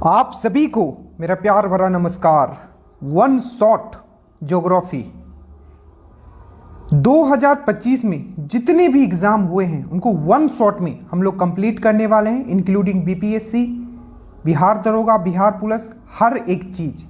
आप सभी को मेरा प्यार भरा नमस्कार। वन शॉट ज्योग्राफी 2025 में जितने भी एग्जाम हुए हैं उनको वन शॉट में हम लोग कंप्लीट करने वाले हैं, इंक्लूडिंग बीपीएससी, बिहार दरोगा, बिहार पुलिस, हर एक चीज।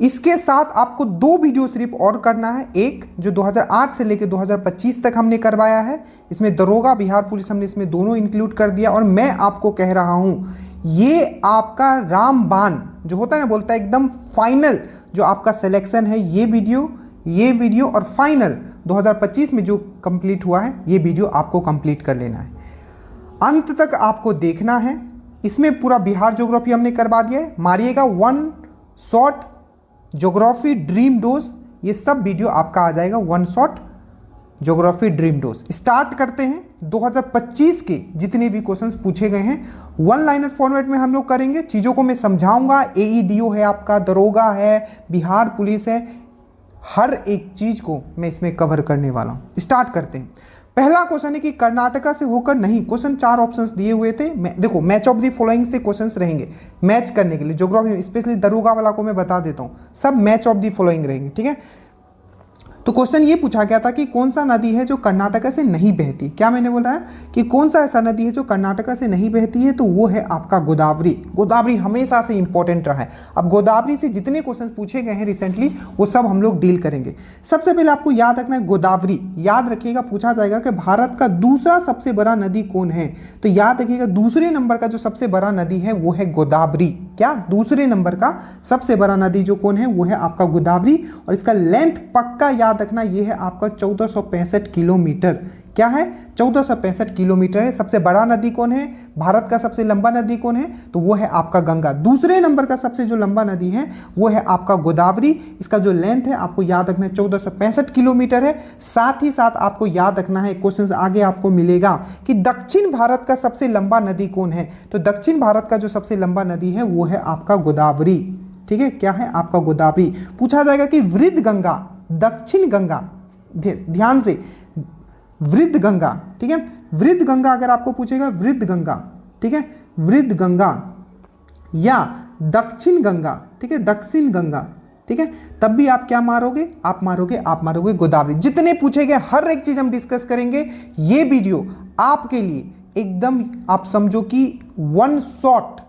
इसके साथ आपको दो वीडियो सिर्फ और करना है। एक जो 2008 से लेकर 2025 तक हमने करवाया है, इसमें दरोगा, बिहार पुलिस हमने इसमें दोनों इंक्लूड कर दिया। और मैं आपको कह रहा हूं ये आपका रामबाण जो होता है ना, बोलता है एकदम फाइनल जो आपका सिलेक्शन है, ये वीडियो और फाइनल 2025 में जो कंप्लीट हुआ है ये वीडियो आपको कंप्लीट कर लेना है। अंत तक आपको देखना है। इसमें पूरा बिहार ज्योग्राफी हमने करवा दिया है। मारिएगा one shot geography dream dose, ये सब वीडियो आपका आ जाएगा one shot geography dream dose. Start करते हैं। 2025 के जितने भी क्वेश्चंस पूछे गए हैं वन लाइनर फॉर्मेट में हम लोग करेंगे। चीज़ों को मैं समझाऊंगा। एईडीओ है आपका, दरोगा है, बिहार पुलिस है, हर एक चीज़ को मैं इसमें कवर करने वाला हूं। स्टार्ट करते हैं। पहला क्वेश्चन है कि कर्नाटका से होकर नहीं, क्वेश्चन 4 ऑप्शंस दिए हुए थे। देखो मैच ऑफ द फॉलोइंग से क्वेश्चंस रहेंगे मैच करने के लिए। ज्योग्राफी में स्पेशली दरोगा वाला को मैं बता देता हूं, सब मैच ऑफ द फॉलोइंग रहेंगे, ठीक है। तो क्वेश्चन ये पूछा गया था कि कौन सा नदी है जो कर्नाटका से नहीं बहती। क्या मैंने बोला है कि कौन सा ऐसा नदी है जो कर्नाटका से नहीं बहती है, तो वो है आपका गोदावरी। गोदावरी हमेशा से इंपॉर्टेंट रहा है। अब गोदावरी से जितने क्वेश्चन पूछे गए हैं रिसेंटली वो सब हम लोग डील करेंगे। सबसे पहले आपको याद रखना है गोदावरी। याद रखिएगा, पूछा जाएगा कि भारत का दूसरा सबसे बड़ा नदी कौन है, तो याद रखिएगा दूसरे नंबर का जो सबसे बड़ा नदी है वो है गोदावरी। क्या दूसरे नंबर का सबसे बड़ा नदी जो कौन है वो है आपका गोदावरी। और इसका लेंथ पक्का याद रखना, ये है आपका 1465 किलोमीटर। क्या है? 1465 किलोमीटर है। सबसे बड़ा नदी कौन है? भारत का सबसे लंबा नदी कौन है? तो वो है आपका गंगा। दूसरे नंबर का सबसे जो लंबा नदी है वो है आपका गोदावरी। इसका जो लेंथ है आपको याद रखना है 1465 किलोमीटर है। साथ ही साथ आपको याद रखना है, क्वेश्चन आगे आपको मिलेगा कि दक्षिण भारत का सबसे लंबा नदी कौन है, तो दक्षिण भारत का जो सबसे लंबा नदी है वो है आपका गोदावरी। ठीक है, क्या है आपका गोदावरी। पूछा जाएगा कि वृद्ध गंगा, दक्षिण गंगा, ध्यान से, वृद्ध गंगा, ठीक है। वृद्ध गंगा अगर आपको पूछेगा, वृद्ध गंगा, ठीक है, वृद्ध गंगा या दक्षिण गंगा, ठीक है, दक्षिण गंगा, ठीक है, तब भी आप क्या मारोगे? आप मारोगे गोदावरी। जितने पूछे गए हर एक चीज हम डिस्कस करेंगे। ये वीडियो आपके लिए एकदम आप समझो कि वन शॉट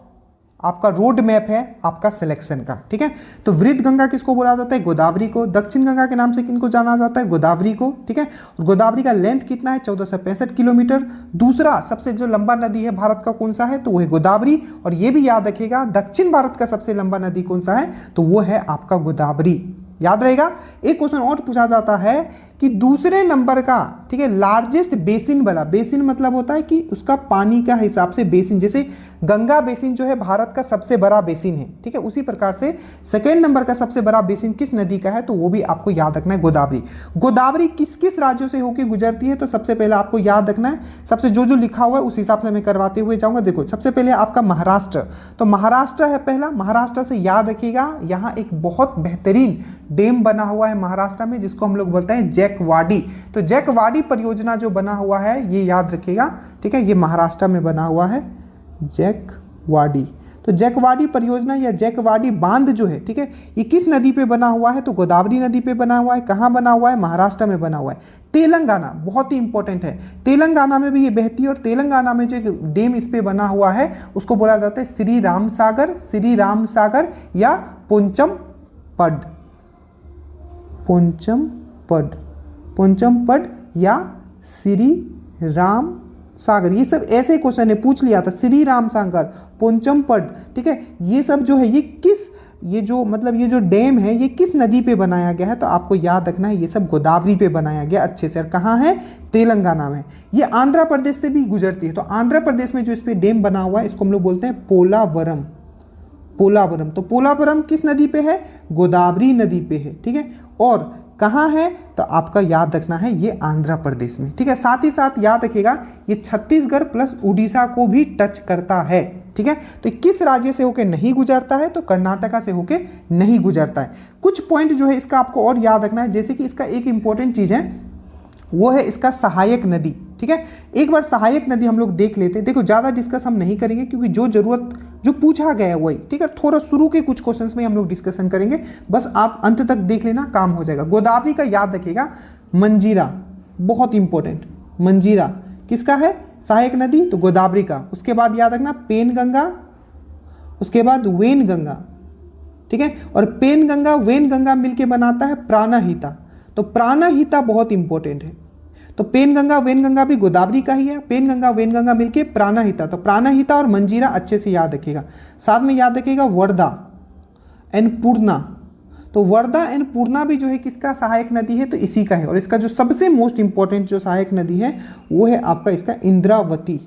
आपका रोड मैप है आपका सिलेक्शन का, ठीक है। तो वृद्ध गंगा किसको बोला जाता है? गोदावरी को। दक्षिण गंगा के नाम से किनको जाना जाता है? गोदावरी को, ठीक है। और गोदावरी का लेंथ कितना है? 1465 किलोमीटर। दूसरा सबसे जो लंबा नदी है भारत का कौन सा है? तो वो है गोदावरी। और ये भी याद रखिएगा दक्षिण भारत का सबसे लंबा नदी कौन सा है? तो वो है आपका गोदावरी। याद रहेगा। एक क्वेश्चन और पूछा जाता है कि दूसरे नंबर का, ठीक है, लार्जेस्ट बेसिन वाला, बेसिन मतलब होता है कि उसका पानी का हिसाब से बेसिन, जैसे गंगा बेसिन जो है भारत का सबसे बड़ा बेसिन है, ठीक है, उसी प्रकार से सेकेंड नंबर का सबसे बड़ा बेसिन किस नदी का है? तो वो भी आपको याद रखना है गोदावरी। गोदावरी किस किस राज्यों से होकर गुजरती है? तो सबसे पहले आपको याद रखना है, सबसे जो लिखा हुआ है उस हिसाब से मैं करवाते हुए जाऊंगा। देखो सबसे पहले आपका महाराष्ट्र, तो महाराष्ट्र है पहला। महाराष्ट्र से याद रखिएगा यहाँ एक बहुत बेहतरीन डैम बना हुआ है महाराष्ट्र में जिसको हम लोग बोलते हैं जैकवाडी। तो जैकवाडी परियोजना जो बना हुआ है ये याद रखिएगा, ठीक है, ये महाराष्ट्र में बना हुआ है जैकवाडी। तो जैकवाडी परियोजना या जैकवाडी बांध जो है, ठीक है, ये किस नदी पे बना हुआ है? तो गोदावरी नदी पे बना हुआ है। कहाँ बना हुआ है? महाराष्ट्र में बना हुआ है। तेलंगाना बहुत ही इंपॉर्टेंट है, तेलंगाना में भी ये बहती है। और तेलंगाना में जो डैम इस पे बना हुआ है उसको बोला जाता है श्री राम सागर, श्री राम सागर या पोंचम पड या श्री राम सागर। ये सब ऐसे क्वेश्चन है, पूछ लिया था। श्री राम सागर, पोंचम पड, ठीक है, ये सब जो है ये जो डैम है ये किस नदी पे बनाया गया है? तो आपको याद रखना है ये सब गोदावरी पे बनाया गया अच्छे से। और कहाँ है? तेलंगाना में। ये आंध्र प्रदेश से भी गुजरती है। तो आंध्र प्रदेश में जो इस पे डैम बना हुआ है इसको हम लोग बोलते हैं पोलावरम। तो पोलावरम किस नदी पे है? गोदावरी नदी पे है, ठीक है। और कहाँ है? तो आपका याद रखना है ये आंध्र प्रदेश में, ठीक है। साथ ही साथ याद रखिएगा ये छत्तीसगढ़ प्लस उड़ीसा को भी टच करता है, ठीक है। तो किस राज्य से होकर नहीं गुजरता है? तो कर्नाटका से होकर नहीं गुजरता है। कुछ पॉइंट जो है इसका आपको और याद रखना है, जैसे कि इसका एक इंपॉर्टेंट चीज है वो है इसका सहायक नदी। ठीक है। एक बार सहायक नदी हम लोग देख लेते हैं। देखो ज़्यादा डिस्कस हम नहीं करेंगे क्योंकि जो पूछा गया है वही, ठीक है। थोड़ा शुरू के कुछ क्वेश्चंस में हम लोग डिस्कशन करेंगे, बस आप अंत तक देख लेना, काम हो जाएगा। गोदावरी का याद रखिएगा, मंजीरा बहुत इंपॉर्टेंट, मंजीरा किसका है, सहायक नदी, तो गोदावरी का। उसके बाद याद रखना पेन गंगा, उसके बाद वेन गंगा, ठीक है। और पेन गंगा वेन गंगा मिलके बनाता है प्राणहिता, तो प्राणहिता बहुत इंपॉर्टेंट है। तो पेन गंगा वेन गंगा भी गोदावरी का ही है, पेन गंगा वेन गंगा मिलके प्राणहिता, तो प्राणहिता और मंजीरा अच्छे से याद रखिएगा। साथ में याद रखिएगा वर्धा एंड पूर्णा, तो वर्धा एंड पूर्णा भी जो है किसका सहायक नदी है, तो इसी का है। और इसका जो सबसे मोस्ट इंपॉर्टेंट जो सहायक नदी है वो है आपका इसका इंद्रावती,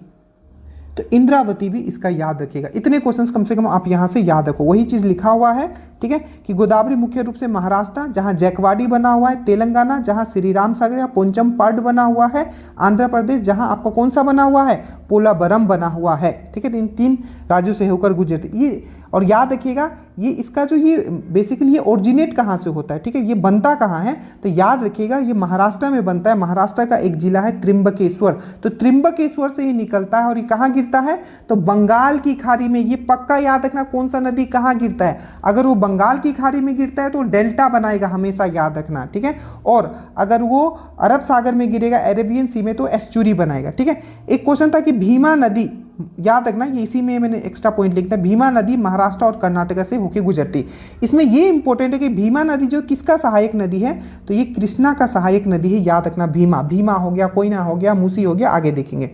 तो इंद्रावती भी इसका याद रखिएगा। इतने क्वेश्चंस कम से कम आप यहां से याद रखो, वही चीज लिखा हुआ है, ठीक है। कि गोदावरी मुख्य रूप से महाराष्ट्र जहां जैकवाडी बना हुआ है, तेलंगाना जहां श्रीराम सागर या पोंचमपाड बना हुआ है, आंध्र प्रदेश जहां आपका कौन सा बना हुआ है, पोलावरम बना हुआ है, ठीक है। तो इन 3 राज्यों से होकर गुजरती ये। और याद रखिएगा ये इसका जो ये बेसिकली ये ओरिजिनेट कहाँ से होता है, ठीक है, ये बनता कहाँ है, तो याद रखिएगा ये महाराष्ट्र में बनता है। महाराष्ट्र का एक जिला है त्रिंबकेश्वर, तो त्रिंबकेश्वर से ये निकलता है और ये कहाँ गिरता है, तो बंगाल की खाड़ी में। ये पक्का याद रखना कौन सा नदी कहाँ गिरता है, अगर वो बंगाल की खाड़ी में गिरता है तो डेल्टा बनाएगा, हमेशा याद रखना, ठीक है। और अगर वो अरब सागर में गिरेगा, अरेबियन सी में, तो एस्चुरी बनाएगा, ठीक है। एक क्वेश्चन था कि भीमा नदी, याद रखना ये इसी में मैंने एक्स्ट्रा पॉइंट लिखता है, भीमा नदी महाराष्ट्र और कर्नाटक से होकर गुजरती। इसमें ये इंपॉर्टेंट है कि भीमा नदी जो किसका सहायक नदी है, तो ये कृष्णा का सहायक नदी है, याद रखना। भीमा, भीमा हो गया, कोयना हो गया, मूसी हो गया, आगे देखेंगे।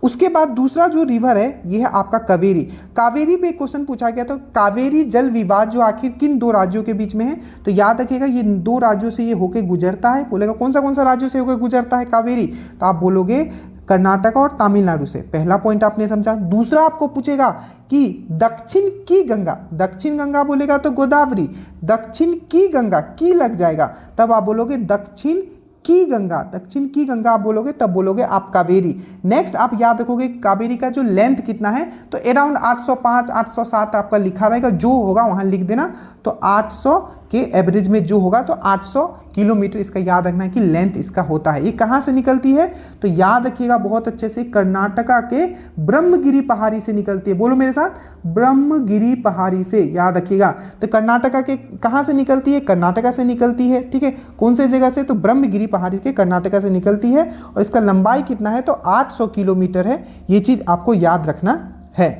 उसके बाद दूसरा जो रिवर है ये है आपका कावेरी। कावेरी पे क्वेश्चन पूछा गया, तो कावेरी जल विवाद जो आखिर किन 2 राज्यों के बीच में है, तो याद रखिएगा ये 2 राज्यों से ये होकर गुजरता है। बोलेगा कौन सा राज्यों से होकर गुजरता है कावेरी, तो आप बोलोगे कर्नाटक और तमिलनाडु से। पहला पॉइंट आपने समझा। दूसरा आपको पूछेगा कि दक्षिण की गंगा, दक्षिण गंगा बोलेगा तो गोदावरी, दक्षिण की गंगा की लग जाएगा तब आप बोलोगे दक्षिण की गंगा, दक्षिण की गंगा आप बोलोगे तब बोलोगे आप कावेरी। नेक्स्ट आप याद रखोगे कावेरी का जो लेंथ कितना है, तो अराउंड 805 807 आपका लिखा रहेगा, जो होगा वहां लिख देना। तो 800 के एवरेज में जो होगा तो 800 किलोमीटर इसका याद रखना है कि लेंथ इसका होता है। ये कहाँ से निकलती है, तो याद रखिएगा बहुत अच्छे से, कर्नाटका के ब्रह्मगिरी पहाड़ी से निकलती है। बोलो मेरे साथ, ब्रह्मगिरी पहाड़ी से, याद रखिएगा। तो कर्नाटका के कहाँ से निकलती है, कर्नाटका से निकलती है, ठीक है। कौन से जगह से, तो ब्रह्मगिरी पहाड़ी के कर्नाटका से निकलती है। और इसका लंबाई कितना है, तो 800 किलोमीटर है। ये चीज़ आपको याद रखना है,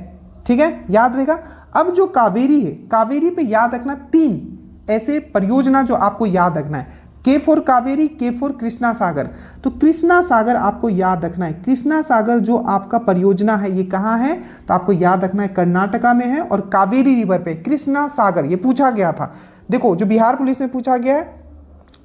ठीक है, याद रहेगा। अब जो कावेरी है, कावेरी पे याद रखना 3 ऐसे परियोजना जो आपको याद रखना है। के फॉर कावेरी, के फॉर कृष्णा सागर, तो कृष्णा सागर आपको याद रखना है। कृष्णा सागर जो आपका परियोजना है ये कहाँ है, तो आपको याद रखना है कर्नाटका में है। और कावेरी रिवर पे कृष्णा सागर ये पूछा गया था। देखो जो बिहार पुलिस में पूछा गया है,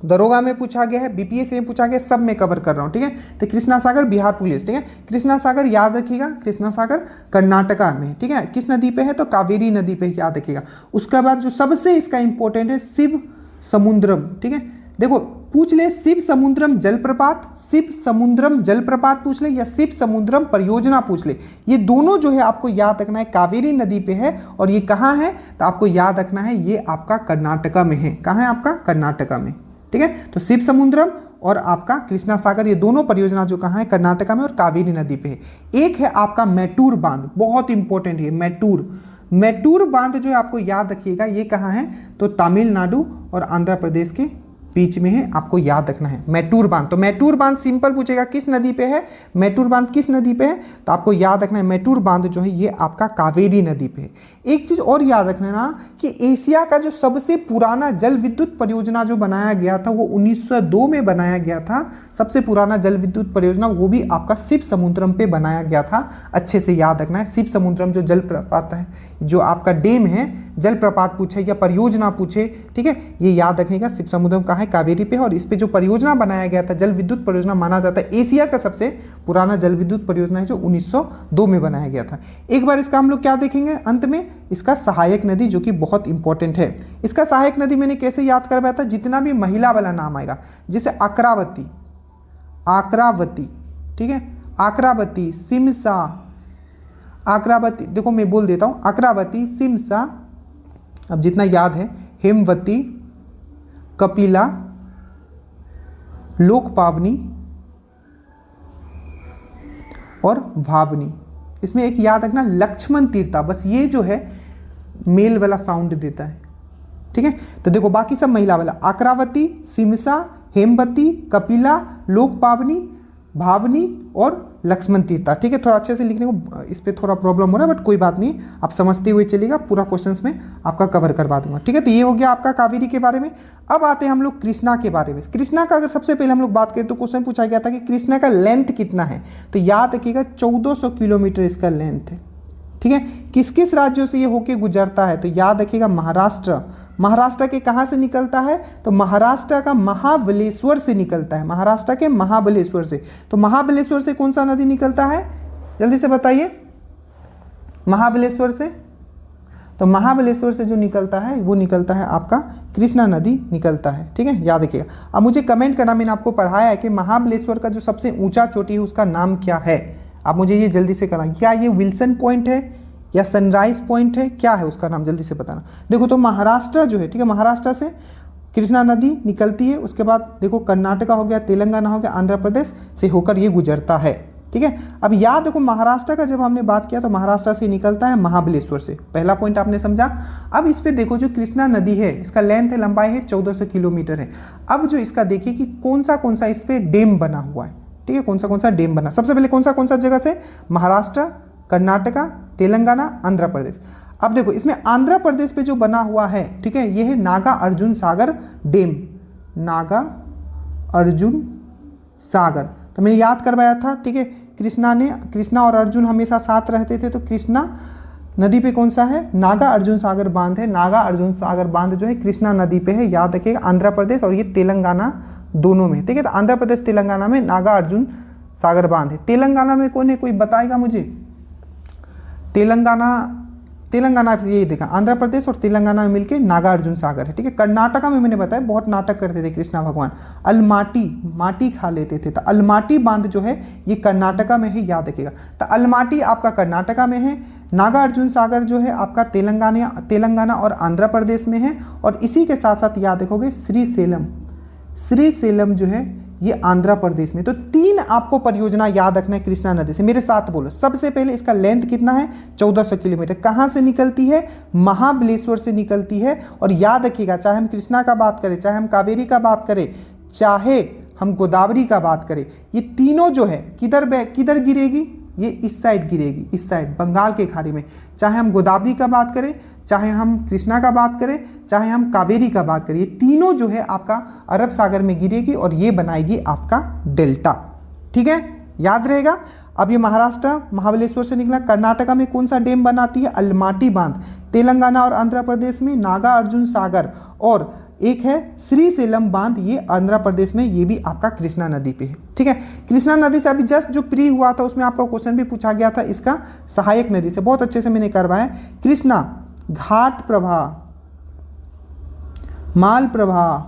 दरोगा में पूछा गया है, बीपीएससी में पूछा गया, सब में कवर कर रहा हूँ, ठीक है। तो कृष्णा सागर बिहार पुलिस, ठीक है। कृष्णा सागर याद रखिएगा, कृष्णा सागर कर्नाटका में, ठीक है। किस नदी पे है, तो कावेरी नदी पे याद रखिएगा। उसके बाद जो सबसे इसका इंपॉर्टेंट है शिव समुद्रम, ठीक है। देखो पूछ ले शिव समुद्रम जलप्रपात, शिव समुद्रम जलप्रपात पूछ ले, या शिव समुद्रम परियोजना पूछ ले, ये दोनों जो है आपको याद रखना है कावेरी नदी पे है। और ये कहाँ है, तो आपको याद रखना है ये आपका कर्नाटका में है। कहाँ है आपका, कर्नाटका में, ठीक है। तो शिव समुद्रम और आपका कृष्णा सागर ये दोनों परियोजना जो कहाँ है, कर्नाटका में और कावेरी नदी पे है। एक है आपका मैटूर बांध, बहुत इंपॉर्टेंट है मैटूर। मैटूर बांध जो है आपको याद रखिएगा ये कहाँ है, तो तमिलनाडु और आंध्र प्रदेश के बीच में है, आपको याद रखना है मैटूर बांध। तो मैटूर बांध सिंपल पूछेगा किस नदी पे है, मैटूर बांध किस नदी पे है, तो आपको याद रखना है मैटूर बांध जो है ये आपका कावेरी नदी पे है। एक चीज और याद रखना ना कि एशिया का जो सबसे पुराना जल विद्युत परियोजना जो बनाया गया था वो 1902 में बनाया गया था। सबसे पुराना जल विद्युत परियोजना वो भी आपका शिव समुद्रम पे बनाया गया था। अच्छे से याद रखना है, शिव समुद्रम जो जलप्रपात है, जो आपका डैम है, जलप्रपात पूछे या परियोजना पूछे, ठीक है, ये याद रखिएगा शिव समुद्रम कहाँ है, कावेरी पे है। और इस पे जो परियोजना बनाया गया था जल विद्युत परियोजना माना जाता है एशिया का सबसे पुराना जल विद्युत परियोजना है, जो 1902 में बनाया गया था। एक बार इसका हम लोग क्या देखेंगे अंत में, इसका सहायक नदी जो कि बहुत इंपॉर्टेंट है। इसका सहायक नदी मैंने कैसे याद करवाया था, जितना भी महिला वाला नाम आएगा, जैसे अकरावती, आकरावती, ठीक है, आकरावती, सिमसा, आकरावती, देखो मैं बोल देता हूँ, अकरावती, सिमसा, अब जितना याद है, हेमवती, कपिला, लोकपावनी, और भावनी। इसमें एक याद रखना लक्ष्मण तीर्था, बस ये जो है मेल वाला साउंड देता है, ठीक है। तो देखो बाकी सब महिला वाला, आक्रावती, सिमसा, हेमवती, कपिला, लोक पावनी, भावनी और लक्ष्मण तीर्था, ठीक है। थोड़ा अच्छे से लिखने को इस पर थोड़ा प्रॉब्लम हो रहा है, बट कोई बात नहीं, आप समझते हुए चलिएगा, पूरा क्वेश्चंस में आपका कवर करवा दूंगा, ठीक है। तो ये हो गया आपका कावेरी के बारे में। अब आते हैं हम लोग कृष्णा के बारे में। कृष्णा का अगर सबसे पहले हम लोग बात करें तो क्वेश्चन पूछा गया था कि कृष्णा का लेंथ कितना है, तो याद रखिएगा 1400 किलोमीटर इसका लेंथ है, ठीक है। किस किस राज्यों से ये होके गुजरता है, तो याद रखिएगा महाराष्ट्र। महाराष्ट्र के कहाँ से निकलता है, तो महाराष्ट्र का महाबलेश्वर से निकलता है, महाराष्ट्र के महाबलेश्वर से। तो महाबलेश्वर से कौन सा नदी निकलता है, जल्दी से बताइए। महाबलेश्वर से, तो महाबलेश्वर से जो निकलता है वो निकलता है आपका कृष्णा नदी निकलता है, ठीक है, याद रखिएगा। अब मुझे कमेंट करना, मैंने आपको पढ़ाया है कि महाबलेश्वर का जो सबसे ऊंचा चोटी है उसका नाम क्या है, आप मुझे ये जल्दी से करना। क्या ये विल्सन पॉइंट है या सनराइज पॉइंट है, क्या है उसका नाम, जल्दी से बताना। देखो तो महाराष्ट्र जो है, ठीक है, महाराष्ट्र से कृष्णा नदी निकलती है, उसके बाद देखो कर्नाटका हो गया, तेलंगाना हो गया, आंध्र प्रदेश से होकर ये गुजरता है, ठीक है। अब याद देखो महाराष्ट्र का जब हमने बात किया तो महाराष्ट्र से निकलता है महाबलेश्वर से, पहला पॉइंट आपने समझा। अब इस पे देखो जो कृष्णा नदी है इसका लेंथ है, लंबाई है 1400 किलोमीटर है। अब जो इसका देखिए कि कौन सा इस पे डैम बना हुआ है, ठीक है, कौन सा डैम बना। सबसे पहले कौन सा जगह से, महाराष्ट्र, कर्नाटका, तेलंगाना, आंध्र प्रदेश। अब देखो इसमें आंध्र प्रदेश पे जो बना हुआ है, ठीक है, ये है नागा अर्जुन सागर डैम, नागा अर्जुन सागर। तो मैंने याद करवाया था, ठीक है, कृष्णा और अर्जुन हमेशा साथ रहते थे, तो कृष्णा नदी पे कौन सा है, नागा अर्जुन सागर बांध है। नागा अर्जुन सागर बांध जो है कृष्णा नदी पे है, याद रखिएगा। आंध्र प्रदेश और ये तेलंगाना दोनों में, ठीक है। तो आंध्र प्रदेश तेलंगाना में नागा अर्जुन सागर बांध है। तेलंगाना में कौन है, कोई बताएगा मुझे। तेलंगाना से यही देखा, आंध्र प्रदेश और तेलंगाना में मिलके नागा अर्जुन सागर है, ठीक है। कर्नाटका में मैंने बताया बहुत नाटक करते थे कृष्णा भगवान, माटी खा लेते थे, तो अलमाटी बांध जो है ये कर्नाटका में है, याद रखिएगा। तो अलमाटी आपका कर्नाटका में है, नागा अर्जुन सागर जो है आपका तेलंगाना और आंध्र प्रदेश में है, और इसी के साथ साथ याद रखोगे श्रीसेलम जो है ये आंध्र प्रदेश में। तो 3 आपको परियोजना याद रखना है कृष्णा नदी से, मेरे साथ बोलो। सबसे पहले इसका लेंथ कितना है, 1400 किलोमीटर। कहाँ से निकलती है, महाबलेश्वर से निकलती है। और याद रखिएगा, चाहे हम कृष्णा का बात करें, चाहे हम कावेरी का बात करें, चाहे हम गोदावरी का बात करें, ये तीनों जो है किधर गिरेगी, ये इस साइड गिरेगी, इस साइड बंगाल के खाड़ी में। चाहे हम गोदावरी का बात करें, चाहे हम कृष्णा का बात करें, चाहे हम कावेरी का बात करें, ये तीनों जो है आपका अरब सागर में गिरेगी और ये बनाएगी आपका डेल्टा, ठीक है, याद रहेगा। अब ये महाराष्ट्र महाबलेश्वर से निकला। कर्नाटका में कौन सा डैम बनाती है, अलमाटी बांध। तेलंगाना और आंध्र प्रदेश में नागा अर्जुन सागर, और एक है श्रीसेलम बांध, ये आंध्र प्रदेश में, ये भी आपका कृष्णा नदी पे है, ठीक है। कृष्णा नदी से अभी जस्ट जो प्री हुआ था उसमें आपका क्वेश्चन भी पूछा गया था इसका सहायक नदी से, बहुत अच्छे से मैंने करवाया। कृष्णा, घाट प्रवाह, माल प्रवाह।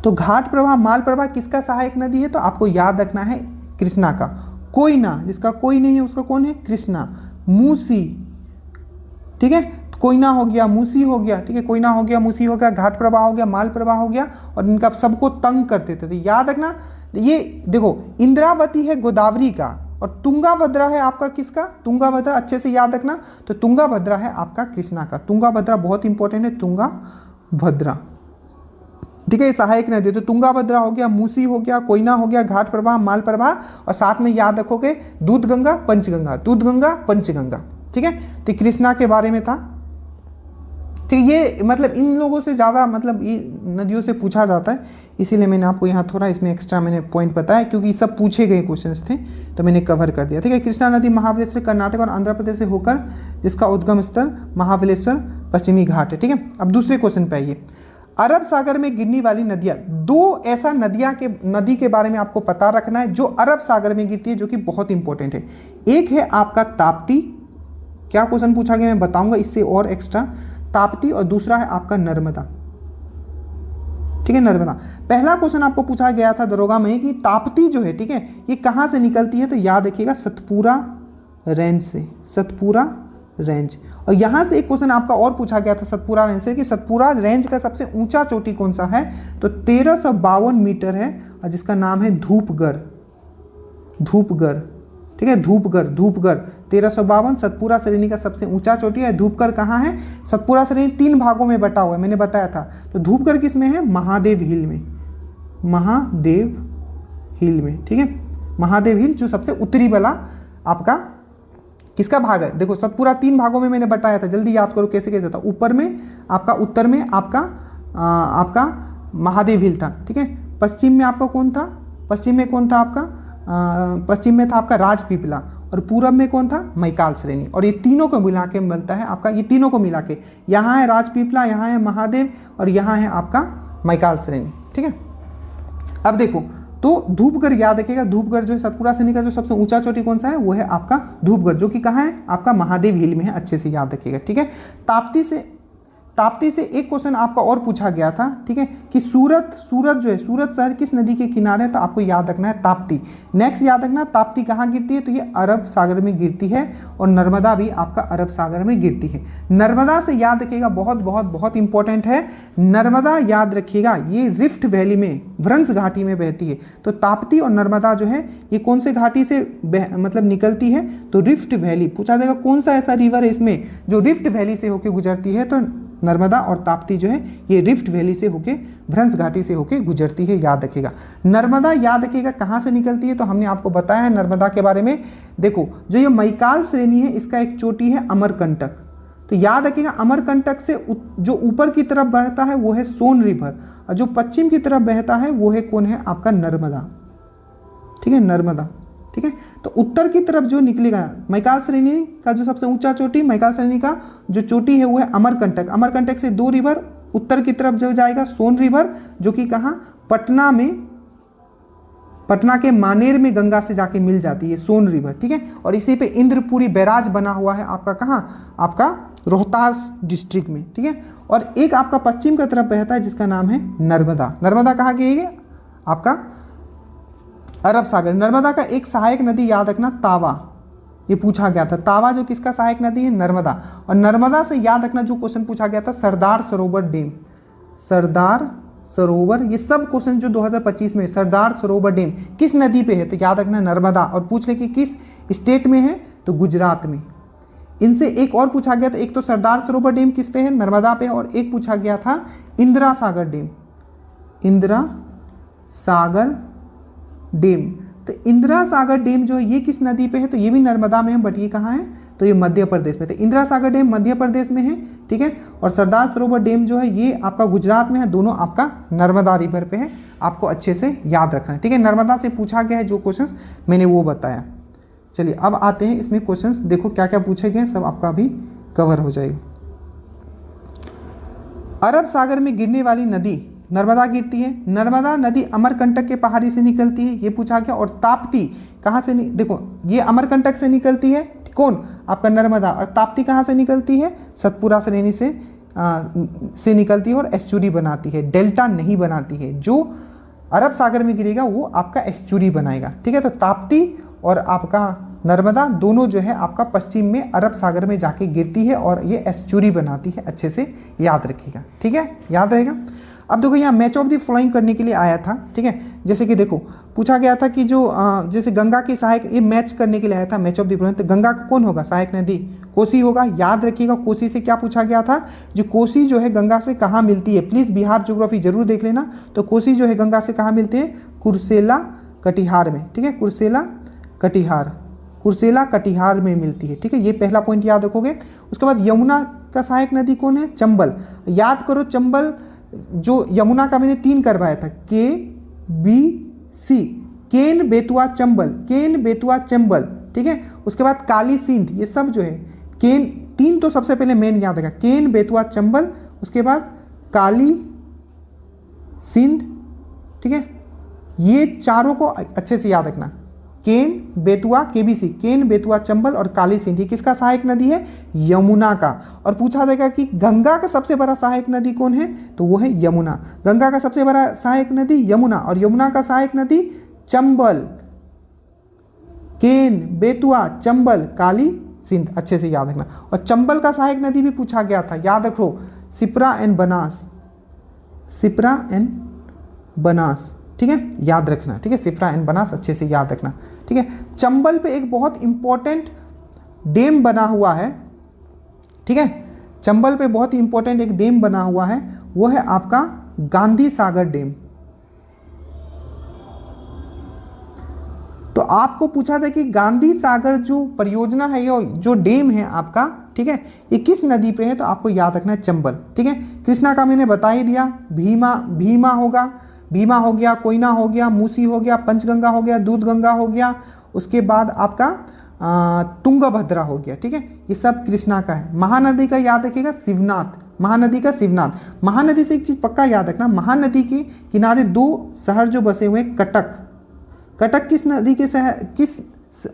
तो घाट प्रवाह, माल प्रवाह किसका सहायक नदी है, तो आपको याद रखना है कृष्णा का। कोयना, जिसका कोई नहीं है उसका कौन है, कृष्णा। मूसी, ठीक है, कोयना हो गया, मूसी हो गया, ठीक है, कोयना हो गया, मूसी हो गया, घाट प्रवाह हो गया, माल प्रवाह हो गया, और इनका सबको तंग करते थे। तो याद रखना, ये देखो इंद्रावती है गोदावरी का, और तुंगाभद्रा है आपका किसका, तुंगाभद्रा, अच्छे से याद रखना। तो तुंगाभद्रा है आपका कृष्णा का, तुंगाभद्रा बहुत इंपॉर्टेंट है, तुंगाभद्रा, ठीक है, ये सहायक नदी। तो तुंगाभद्रा हो गया, मूसी हो गया, कोयना हो गया, घाट प्रवाह, माल प्रवाह, और साथ में याद रखोगे दूधगंगा पंचगंगा, ठीक है। तो कृष्णा के बारे में था, ठीक, ये मतलब इन लोगों से ज़्यादा मतलब ये नदियों से पूछा जाता है, इसीलिए मैंने आपको यहाँ थोड़ा इसमें एक्स्ट्रा मैंने पॉइंट बताया, क्योंकि सब पूछे गए क्वेश्चंस थे तो मैंने कवर कर दिया, ठीक है। कृष्णा नदी महाबलेश्वर कर्नाटक और आंध्र प्रदेश से होकर, जिसका उद्गम स्थल महाबलेश्वर पश्चिमी घाट है, ठीक है। अब दूसरे क्वेश्चन पे आइए। अरब सागर में गिरने वाली नदियाँ, 2 ऐसा नदी के बारे में आपको पता रखना है जो अरब सागर में गिरती है, जो कि बहुत इंपॉर्टेंट है। एक है आपका ताप्ती, क्या क्वेश्चन पूछा गया मैं बताऊंगा इससे और एक्स्ट्रा, ताप्ती, और दूसरा है आपका नर्मदा, ठीक है, नर्मदा। पहला क्वेश्चन आपको पूछा गया था दरोगा में कि ताप्ती जो है, ठीक है, ये कहाँ से निकलती है, तो याद रखिएगा सतपुरा रेंज से, सतपुरा रेंज। और यहाँ से एक क्वेश्चन आपका और पूछा गया था सतपुरा रेंज से कि सतपुरा रेंज का सबसे ऊंचा चोटी कौन सा है, तो 1352 मीटर है, और जिसका नाम है धूपगढ़, धूपगढ़, ठीक है, धूपगढ़, धूपगढ़ 1352 सतपुरा श्रेणी का सबसे ऊंचा चोटी है। धूपगढ़ कहाँ है? सतपुरा श्रेणी 3 भागों में बटा हुआ है, मैंने बताया था। तो धूपगढ़ किस में है? महादेव हिल में, महादेव हिल में, ठीक है, महादेव हिल जो सबसे उत्तरी वाला आपका किसका भाग है? देखो सतपुरा 3 भागों में मैंने बताया था, जल्दी याद करो कैसे कैसे था। ऊपर में आपका, उत्तर में आपका महादेव हिल था, ठीक है। पश्चिम में आपका कौन था? पश्चिम में कौन था आपका? पश्चिम में था आपका राजपीपला, और पूरब में कौन था? मैकाल श्रेणी। और ये तीनों को मिला के मिलता है आपका, ये तीनों को मिला के, यहाँ है राजपीपला, यहाँ है महादेव, और यहाँ है आपका मैकाल श्रेणी, ठीक है। अब देखो, तो धूपगढ़ याद रखिएगा, धूपगढ़ जो है सतपुरा श्रेणी का जो सबसे ऊंचा चोटी कौन सा है? वो है आपका धूपगढ़, जो कि कहाँ है? आपका महादेव हिल में है, अच्छे से याद रखिएगा, ठीक है। ताप्ती से एक क्वेश्चन आपका और पूछा गया था, ठीक है, कि सूरत जो है, सूरत शहर किस नदी के किनारे है? तो आपको याद रखना है ताप्ती। नेक्स्ट याद रखना, ताप्ती कहाँ गिरती है? तो ये अरब सागर में गिरती है, और नर्मदा भी आपका अरब सागर में गिरती है। नर्मदा से याद रखिएगा, बहुत बहुत बहुत इंपॉर्टेंट है, नर्मदा याद रखिएगा, ये रिफ्ट वैली में, भ्रंश घाटी में बहती है। तो ताप्ती और नर्मदा जो है ये कौन से घाटी से मतलब निकलती है? तो रिफ्ट वैली। पूछा जाएगा कौन सा ऐसा रिवर है इसमें जो रिफ्ट वैली से होकर गुजरती है? तो नर्मदा और ताप्ती जो है ये रिफ्ट वैली से होके, भ्रंश घाटी से होके गुजरती है, याद रखिएगा। नर्मदा याद रखिएगा कहाँ से निकलती है? तो हमने आपको बताया है नर्मदा के बारे में। देखो, जो ये मैकाल श्रेणी है इसका एक चोटी है अमरकंटक, तो याद रखिएगा अमरकंटक से जो ऊपर की तरफ बहता है वो है सोन रिवर, और जो पश्चिम की तरफ बहता है वो है कौन है? आपका नर्मदा, ठीक है, नर्मदा, ठीक है। तो उत्तर की तरफ जो निकलेगा, मैकाल श्रेणी का जो सबसे ऊंचा चोटी, मैकाल श्रेणी का जो चोटी है वो है अमरकंटक। अमरकंटक से 2 रिवर उत्तर की तरफ जो जाएगा, सोन रिवर, जो कि कहाँ? पटना में, पटना के मानेर में गंगा से जाके मिल जाती है सोन रिवर, ठीक है। और इसी पे इंद्रपुरी बैराज बना हुआ है आपका, कहाँ? आपका रोहतास डिस्ट्रिक्ट में, ठीक है। और एक आपका पश्चिम की तरफ बहता है जिसका नाम है नर्मदा। नर्मदा कहाँ गिरेगी? आपका अरब सागर। नर्मदा का एक सहायक नदी याद रखना, तावा, ये पूछा गया था। तावा जो किसका सहायक नदी है? नर्मदा। और नर्मदा से याद रखना जो क्वेश्चन पूछा गया था, सरदार सरोवर डैम, सरदार सरोवर, ये सब क्वेश्चन जो 2025 में, सरदार सरोवर डैम किस नदी पे है? तो याद रखना नर्मदा। और पूछ ले कि किस स्टेट में है? तो गुजरात में। इनसे एक और पूछा गया था, एक तो सरदार सरोवर डैम किस पे है? नर्मदा पे। और एक पूछा गया था इंदिरा सागर डैम, इंदिरा सागर डैम। तो इंदिरा सागर डैम जो है ये किस नदी पे है? तो ये भी नर्मदा में है, बट ये कहाँ है? तो ये मध्य प्रदेश में। तो इंदिरा सागर डैम मध्य प्रदेश में है, ठीक है। और सरदार सरोवर डैम जो है ये आपका गुजरात में है, दोनों आपका नर्मदा रिवर पे है, आपको अच्छे से याद रखना है, ठीक है। नर्मदा से पूछा गया है जो क्वेश्चंस मैंने वो बताया। चलिए अब आते हैं इसमें क्वेश्चंस, देखो क्या क्या पूछे गए, सब आपका भी कवर हो जाएगा। अरब सागर में गिरने वाली नदी नर्मदा गिरती है। नर्मदा नदी अमरकंटक के पहाड़ी से निकलती है, ये पूछा गया। और ताप्ती कहाँ से देखो, ये अमरकंटक से निकलती है, कौन? आपका नर्मदा। और ताप्ती कहाँ से निकलती है? सतपुरा श्रेणी से निकलती है और एस्चुरी बनाती है, डेल्टा नहीं बनाती है। जो अरब सागर में गिरेगा वो आपका एस्चुरी बनाएगा, ठीक है। तो ताप्ती और आपका नर्मदा दोनों जो है आपका पश्चिम में अरब सागर में जाके गिरती है और ये एस्चुरी बनाती है, अच्छे से याद रखिएगा, ठीक है, याद रहेगा। अब देखो यहाँ मैच ऑफ द फ्लोइंग करने के लिए आया था, ठीक है। जैसे कि देखो पूछा गया था कि जो जैसे गंगा की सहायक, ये मैच करने के लिए आया था, मैच ऑफ द फ्लोइंग। तो गंगा का कौन होगा सहायक नदी? कोसी होगा, याद रखिएगा। कोसी से क्या पूछा गया था? जो कोसी जो है गंगा से कहाँ मिलती है? प्लीज़ बिहार ज्योग्राफी जरूर देख लेना। तो कोसी जो है गंगा से कहाँ मिलती है? कुर्सेला कटिहार में, ठीक है, कुर्सेला कटिहार में मिलती है, ठीक है। ये पहला पॉइंट याद रखोगे। उसके बाद यमुना का सहायक नदी कौन है? चंबल। याद करो चंबल जो यमुना का मैंने 3 करवाया था, KBC, केन बेतुआ चंबल, केन बेतुआ चंबल, ठीक है। उसके बाद काली सिंध, ये सब जो है केन, 3 तो सबसे पहले मेन याद रखा, केन बेतुआ चंबल, उसके बाद काली सिंध, ठीक है। ये चारों को अच्छे से याद रखना, केन बेतुआ KBC, केन बेतुआ चंबल और काली सिंध, ये किसका सहायक नदी है? यमुना का। और पूछा जाएगा कि गंगा का सबसे बड़ा सहायक नदी कौन है? तो वो है यमुना। गंगा का सबसे बड़ा सहायक नदी यमुना, और यमुना का सहायक नदी चंबल, केन बेतुआ चंबल काली सिंध, अच्छे से याद रखना। और चंबल का सहायक नदी भी पूछा गया था, याद रखो, सिप्रा एंड बनास, सिप्रा एंड बनास, ठीक है, याद रखना, ठीक है, सिप्रा एंड बनास अच्छे से याद रखना, ठीक ठीक है। चंबल पे एक बहुत इंपॉर्टेंट डैम बना हुआ है, ठीक है, चंबल पे बहुत ही इंपॉर्टेंट एक डैम बना हुआ है, वो है आपका गांधी सागर डैम। तो आपको पूछा था कि गांधी सागर जो परियोजना है या जो डैम है आपका, ठीक है, ये किस नदी पे है, तो आपको याद रखना है चंबल, ठीक है। कृष्णा का मैंने बता ही दिया, भीमा होगा, भीमा हो गया, कोयना हो गया, मूसी हो गया, पंचगंगा हो गया, दूधगंगा हो गया, उसके बाद आपका तुंगभद्रा हो गया, ठीक है, ये सब कृष्णा का है। महानदी का याद रखिएगा शिवनाथ, महानदी का शिवनाथ। महानदी से एक चीज पक्का याद रखना, महानदी के किनारे दो शहर जो बसे हुए हैं, कटक, कटक किस नदी के शहर, किस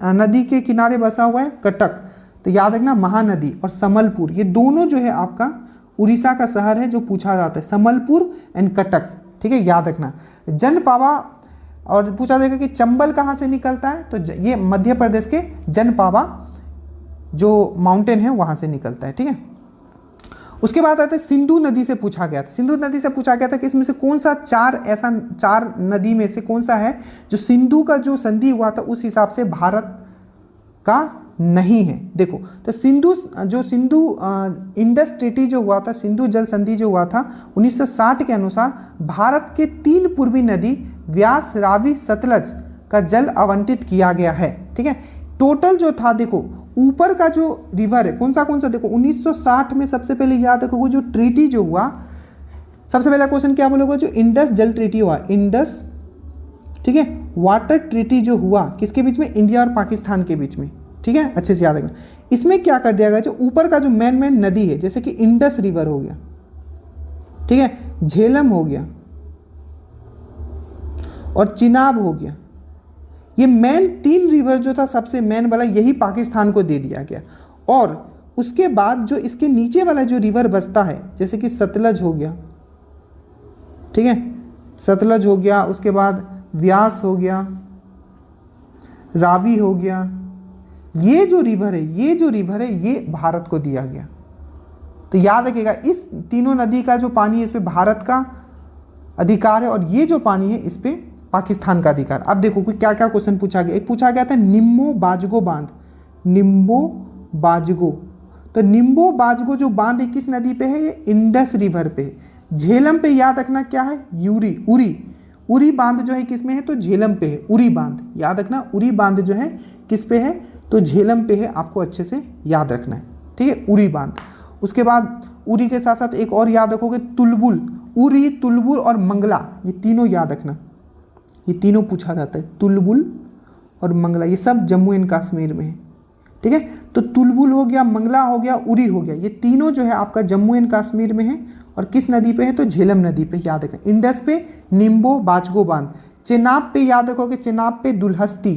नदी के किनारे बसा हुआ है, कटक। तो याद रखना महानदी और समलपुर, ये दोनों जो है आपका उड़ीसा का शहर है जो पूछा जाता है, समलपुर एंड कटक, ठीक है, याद रखना। जनपावा, और पूछा जाएगा कि चंबल कहाँ से निकलता है, तो ये मध्य प्रदेश के जनपावा जो माउंटेन है वहाँ से निकलता है, ठीक है। उसके बाद आता है सिंधु नदी से पूछा गया था, सिंधु नदी से पूछा गया था कि इसमें से कौन सा चार नदी में से कौन सा है जो सिंधु का जो संधि हुआ था उस हिसाब से भारत का नहीं है। देखो, तो सिंधु इंडस ट्रीटी जो हुआ था, सिंधु जल संधि जो हुआ था 1960 के अनुसार भारत के 3 पूर्वी नदी व्यास, रावी, सतलज का जल आवंटित किया गया है, ठीक है। टोटल जो था, देखो ऊपर का जो रिवर है कौन सा, देखो 1960 में सबसे पहले याद रखोगे जो ट्रीटी जो हुआ, सबसे पहला क्वेश्चन क्या बोलोगे, जो इंडस जल ट्रीटी हुआ, इंडस, ठीक है, वाटर ट्रीटी जो हुआ किसके बीच में, इंडिया और पाकिस्तान के बीच में, ठीक है, अच्छे से याद रखना। इसमें क्या कर दिया गया, जो ऊपर का जो मेन नदी है, जैसे कि इंडस रिवर हो गया, ठीक है, झेलम हो गया और चिनाब हो गया, ये मेन 3 रिवर जो था सबसे मेन वाला, यही पाकिस्तान को दे दिया गया। और उसके बाद जो इसके नीचे वाला जो रिवर बसता है, जैसे कि सतलज हो गया, ठीक है, सतलज हो गया, उसके बाद व्यास हो गया, रावी हो गया, ये जो रिवर है ये भारत को दिया गया। तो याद रखिएगा इस तीनों नदी का जो पानी है इस पे भारत का अधिकार है और ये जो पानी है इस पे पाकिस्तान का अधिकार। अब देखो कोई क्या क्या क्वेश्चन पूछा गया, एक पूछा गया था निम्बो बाजगो बांध, निम्बो बाजगो, तो निम्बो बाजगो जो बांध है किस नदी पे है, ये इंडस रिवर पे। झेलम पे याद रखना क्या है, उरी बांध जो है किस में है, तो झेलम पे है, उरी बांध, याद रखना उरी बांध जो है किस पे है, तो झेलम पे है, आपको अच्छे से याद रखना है, ठीक है, उरी बांध। उसके बाद उरी के साथ साथ एक और याद रखोगे, तुलबुल, उरी, तुलबुल और मंगला, ये तीनों याद रखना, ये तीनों पूछा जाता है, तुलबुल और मंगला, ये सब जम्मू एंड कश्मीर में है, ठीक है। तो तुलबुल हो गया, मंगला हो गया, उरी हो गया, ये तीनों जो है आपका जम्मू एंड कश्मीर में है और किस नदी पे है, तो झेलम नदी पे, याद रखना। इंडस पे निम्बो बाजगो बांध, चेनाब पे याद रखोगे, चेनाब पे दुल्हस्ती,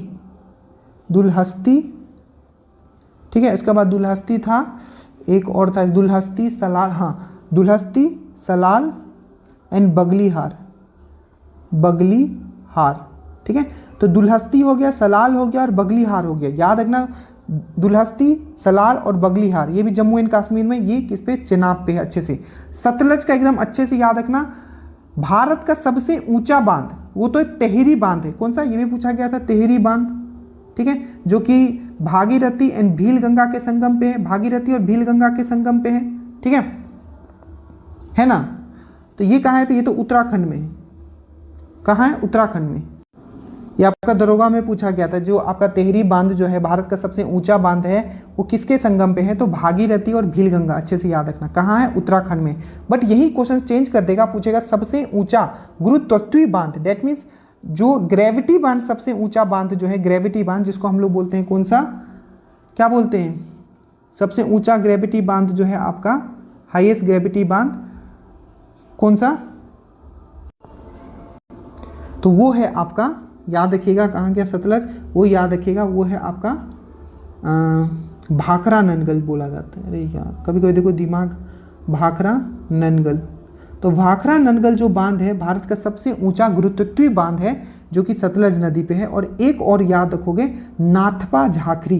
ठीक है। इसके बाद दुल्हस्ती था, एक और था दुल्हस्ती सलाल, हाँ दुल्हस्ती सलाल एंड बगलीहार, ठीक है। तो दुल्हस्ती हो गया, सलाल हो गया और बगलीहार हो गया, याद रखना दुल्हस्ती, सलाल और बगलीहार, ये भी जम्मू एंड कश्मीर में, ये किस पे, चेनाब पे है, अच्छे से। सतलज का एकदम अच्छे से याद रखना, भारत का सबसे ऊंचा बांध वो तो तेहरी बांध है, कौन सा, ये भी पूछा गया था, तेहरी बांध, ठीक है, जो कि भागीरथी एंड भील गंगा के संगम पे है, भागीरथी और भील गंगा के संगम पे है, ठीक है ना। तो ये कहाँ है, तो ये तो उत्तराखंड में है, कहाँ है, उत्तराखंड में। ये आपका दरोगा में पूछा गया था, जो आपका तेहरी बांध जो है भारत का सबसे ऊंचा बांध है वो किसके संगम पे है, तो भागीरथी और भील गंगा, अच्छे से याद रखना, कहाँ है, उत्तराखंड में। बट यही क्वेश्चन चेंज कर देगा, पूछेगा सबसे ऊंचा गुरुत्वाकर्षी बांध, दैट मीन्स जो ग्रेविटी बांध, सबसे ऊंचा बांध जो है ग्रेविटी बांध, जिसको हम लोग बोलते हैं कौन सा, क्या बोलते हैं, सबसे ऊंचा ग्रेविटी बांध जो है आपका, हाईएस्ट ग्रेविटी बांध कौन सा, तो वो है आपका, याद रखिएगा, कहाँ गया सतलज, वो याद रखिएगा, वो है आपका भाखरा ननगल बोला जाता है। अरे यार कभी कभी देखो दिमाग, भाखरा ननगल, तो भाखरा ननगल जो बांध है भारत का सबसे ऊंचा गुरुत्वाकर्षी बांध है जो कि सतलज नदी पे है। और एक और याद रखोगे, नाथपा झाखरी,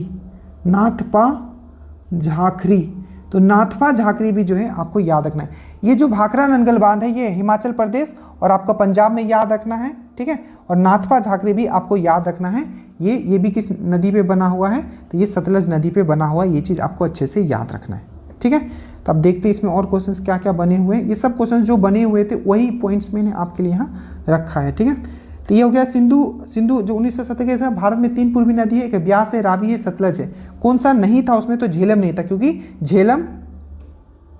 तो नाथपा झाखरी भी जो है आपको याद रखना है। ये जो भाखरा ननगल बांध है ये हिमाचल प्रदेश और आपका पंजाब में याद रखना है, ठीक है। और नाथपा झाखरी भी आपको याद रखना है, ये भी किस नदी पे बना हुआ है, तो ये सतलज नदी पे बना हुआ है। ये चीज़ आपको अच्छे से याद रखना है, ठीक है। तो अब देखते हैं इसमें और क्वेश्चंस क्या क्या बने हुए हैं। ये सब क्वेश्चंस जो बने हुए थे वही पॉइंट्स मैंने आपके लिए यहाँ रखा है, ठीक है। तो ये हो गया सिंधु जो 1970 के है। भारत में 3 पूर्वी नदी है, एक ब्यास है, रावी है, सतलज है। कौन सा नहीं था उसमें, तो झेलम नहीं था, क्योंकि झेलम,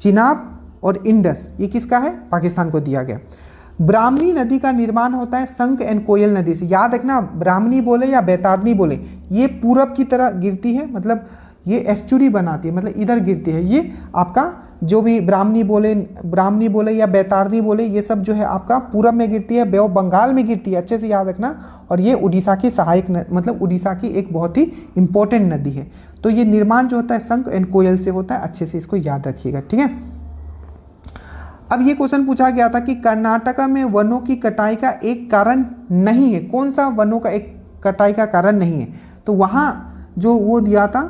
चिनाब और इंडस ये किसका है, पाकिस्तान को दिया गया। ब्राह्मणी नदी का निर्माण होता है संक एंड कोयल नदी से। याद रखना, ब्राह्मणी बोले या बैतारनी बोले, ये पूरब की तरह गिरती है, मतलब ये एस्चुरी बनाती है, मतलब इधर गिरती है। ये आपका जो भी ब्राह्मणी बोले या बैतारनी बोले, ये सब जो है आपका पूरब में गिरती है, बे ऑफ बंगाल में गिरती है, अच्छे से याद रखना। और ये उड़ीसा की सहायक मतलब उड़ीसा की एक बहुत ही इंपॉर्टेंट नदी है। तो ये निर्माण जो होता है संक एंड कोयल से होता है, अच्छे से इसको याद रखिएगा, ठीक है। अब ये क्वेश्चन पूछा गया था कि कर्नाटका में वनों की कटाई का एक कारण नहीं है, कौन सा वनों का एक कटाई का कारण नहीं है, तो वहाँ जो वो दिया था